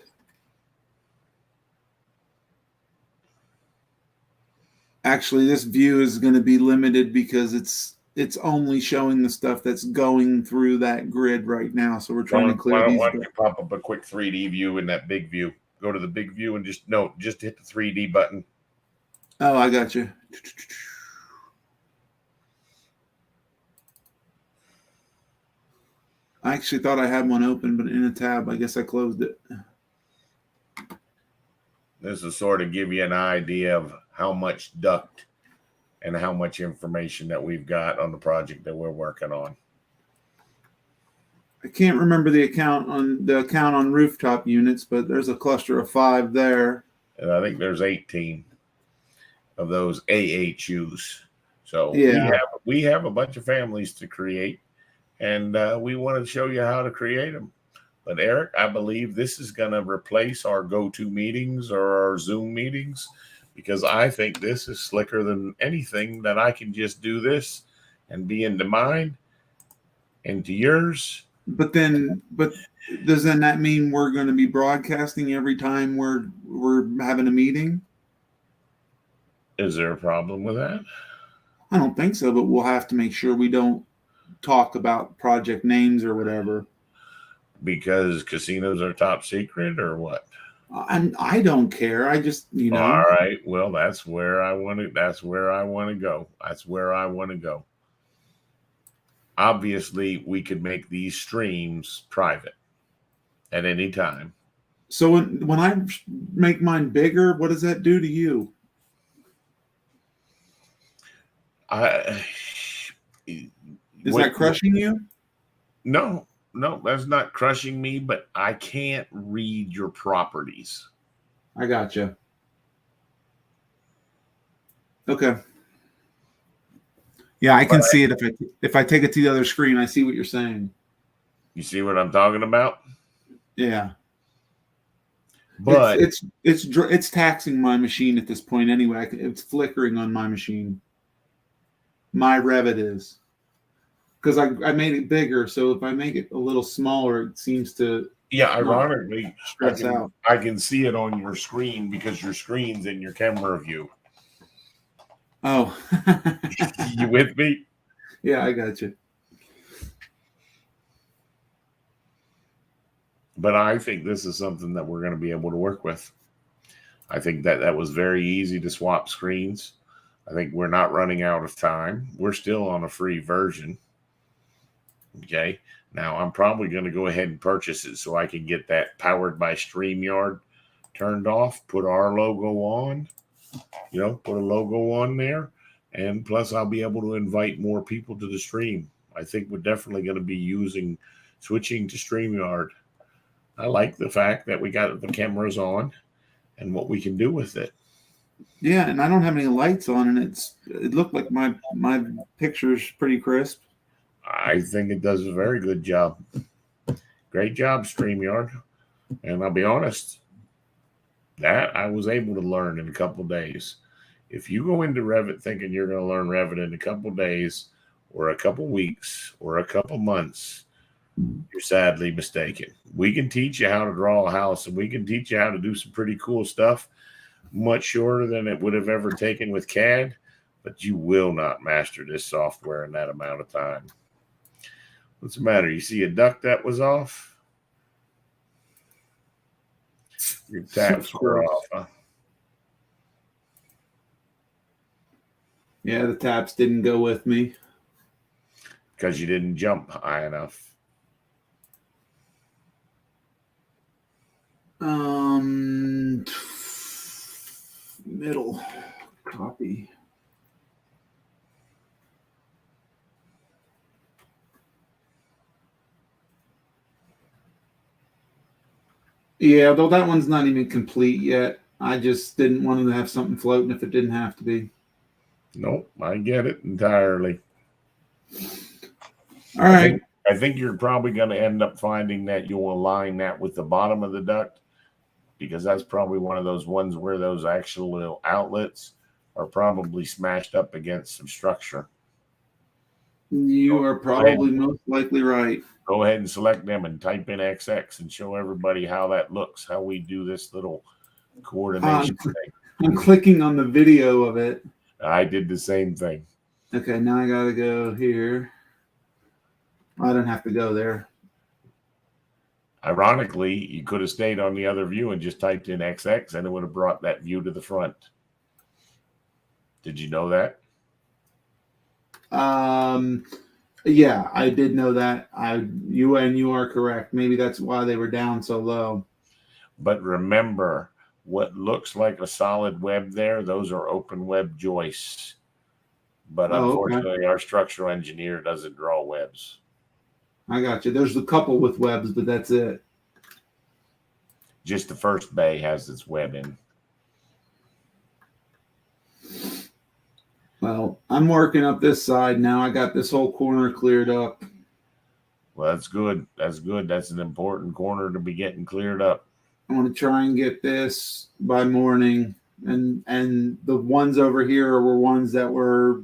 Actually, this view is going to be limited because it's only showing the stuff that's going through that grid right now. So we're trying to clear these. Why don't you pop up a quick 3D view in that big view? Go to the big view and just hit the 3D button. Oh, I got you. I actually thought I had one open, but in a tab. I guess I closed it. This will sort of give you an idea of how much duct and how much information that we've got on the project that we're working on. I can't remember the account on rooftop units, but there's a cluster of 5 there. And I think there's 18 of those AHUs. So Yeah. we have a bunch of families to create, and we want to show you how to create them. But Eric, I believe this is going to replace our go-to meetings or our Zoom meetings, because I think this is slicker than anything, that I can just do this and be into mine, into yours. But doesn't that mean we're going to be broadcasting every time we're having a meeting? Is there a problem with that? I don't think so, but we'll have to make sure we don't talk about project names or whatever. Because casinos are top secret, or what? I don't care. I just, All right. Well, that's where I want to go. Obviously, we could make these streams private at any time. So when I make mine bigger, what does that do to you? Is that crushing you? No, that's not crushing me, but I can't read your properties. I gotcha. Okay. Yeah, I can see it if I take it to the other screen. I see what you're saying. You see what I'm talking about? Yeah. But it's taxing my machine at this point anyway. It's flickering on my machine. My Revit is, because I made it bigger. So if I make it a little smaller, it seems to ironically stress out. I can see it on your screen because your screen's in your camera view. Oh, you with me? Yeah, I got you. But I think this is something that we're going to be able to work with. I think that was very easy to swap screens. I think we're not running out of time. We're still on a free version. Okay. Now I'm probably going to go ahead and purchase it so I can get that powered by StreamYard turned off, put our logo on, put a logo on there. And plus I'll be able to invite more people to the stream. I think we're definitely going to be switching to StreamYard. I like the fact that we got the cameras on and what we can do with it. Yeah, and I don't have any lights on, and it looked like my picture's pretty crisp. I think it does a very good job. Great job, StreamYard. And I'll be honest, that I was able to learn in a couple days. If you go into Revit thinking you're going to learn Revit in a couple days or a couple weeks or a couple months, you're sadly mistaken. We can teach you how to draw a house, and we can teach you how to do some pretty cool stuff, much shorter than it would have ever taken with CAD, but you will not master this software in that amount of time. What's the matter? You see a duct that was off? Your taps were off, huh? Yeah, the taps didn't go with me. Because you didn't jump high enough. Middle copy. Yeah, though that one's not even complete yet. I just didn't want to have something floating if it didn't have to be. Nope, I get it entirely. All right. I think you're probably going to end up finding that you'll align that with the bottom of the duct, because that's probably one of those ones where those actual little outlets are probably smashed up against some structure. You are probably most likely right. Go ahead and select them and type in XX and show everybody how that looks, how we do this little coordination thing. I'm clicking on the video of it. I did the same thing. Okay, now I gotta go here. I don't have to go there. Ironically, you could have stayed on the other view and just typed in XX and it would have brought that view to the front. Did you know that? Yeah, I did know that. You are correct. Maybe that's why they were down so low. But remember, what looks like a solid web there, those are open web joists. But unfortunately, our structural engineer doesn't draw webs. I got you. There's a couple with webs, but that's it. Just the first bay has its web in. Well, I'm working up this side now. I got this whole corner cleared up. Well, that's good. That's good. That's an important corner to be getting cleared up. I want to try and get this by morning. And the ones over here were ones that were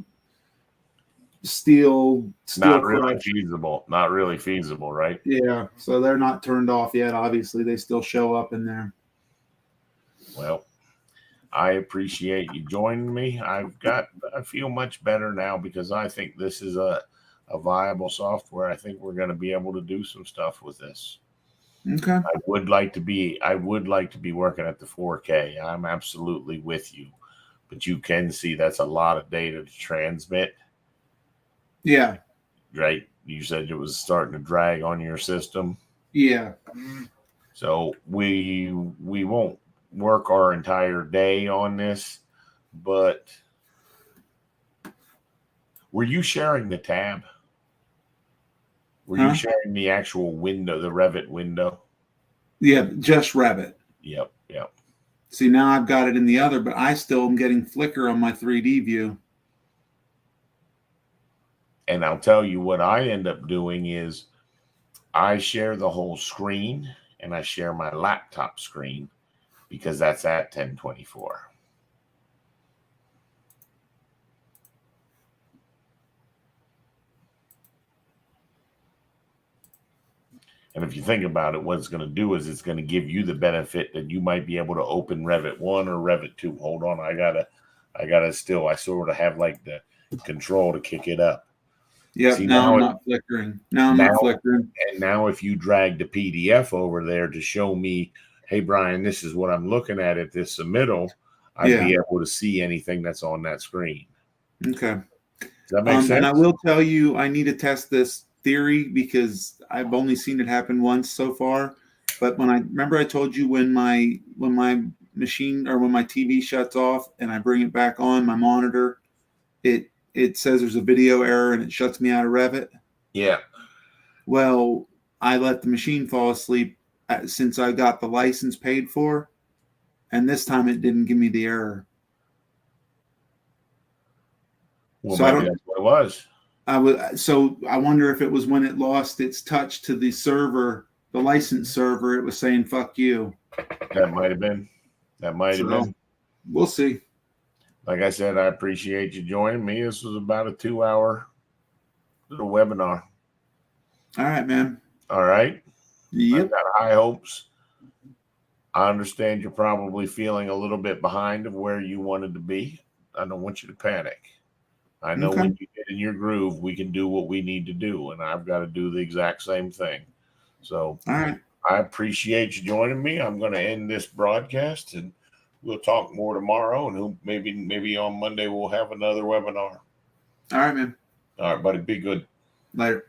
steel Not really crushed. feasible. Not really feasible, right? Yeah, so they're not turned off yet. Obviously, they still show up in there. Well, I appreciate you joining me. I feel much better now because I think this is a viable software. I think we're going to be able to do some stuff with this. Okay. I would like to be working at the 4K. I'm absolutely with you. But you can see that's a lot of data to transmit. Yeah. Right? You said it was starting to drag on your system. Yeah. So we won't work our entire day on this, but were you sharing the tab? Were you sharing the actual window, the Revit window? Yeah, just Revit. Yep. See, now I've got it in the other, but I still am getting flicker on my 3D view. And I'll tell you what I end up doing is I share the whole screen and I share my laptop screen because that's at 1024. And if you think about it, what it's going to do is it's going to give you the benefit that you might be able to open Revit 1 or Revit 2. Hold on, I sort of have like the control to kick it up. Yeah, now I'm not flickering. Now I'm not flickering. And now if you drag the PDF over there to show me, hey, Brian, this is what I'm looking at this submittal, I'd be able to see anything that's on that screen. Okay. Does that make sense? And I will tell you, I need to test this theory because I've only seen it happen once so far. But I told you when my machine or when my TV shuts off and I bring it back on my monitor, it says there's a video error and it shuts me out of Revit. Yeah. Well, I let the machine fall asleep since I got the license paid for, and this time it didn't give me the error. Well, so maybe that's what it was. I wonder if it was when it lost its touch to the server, the license server, it was saying "fuck you." That might have been. Been. We'll see. Like I said, I appreciate you joining me. This was about a 2-hour little webinar. All right, man. All right. Yep. I've got high hopes. I understand you're probably feeling a little bit behind of where you wanted to be. I don't want you to panic. I know when you get in your groove, we can do what we need to do, and I've got to do the exact same thing. So all right. I appreciate you joining me. I'm going to end this broadcast, and we'll talk more tomorrow, and maybe on Monday we'll have another webinar. All right, man. All right, buddy. Be good. Later.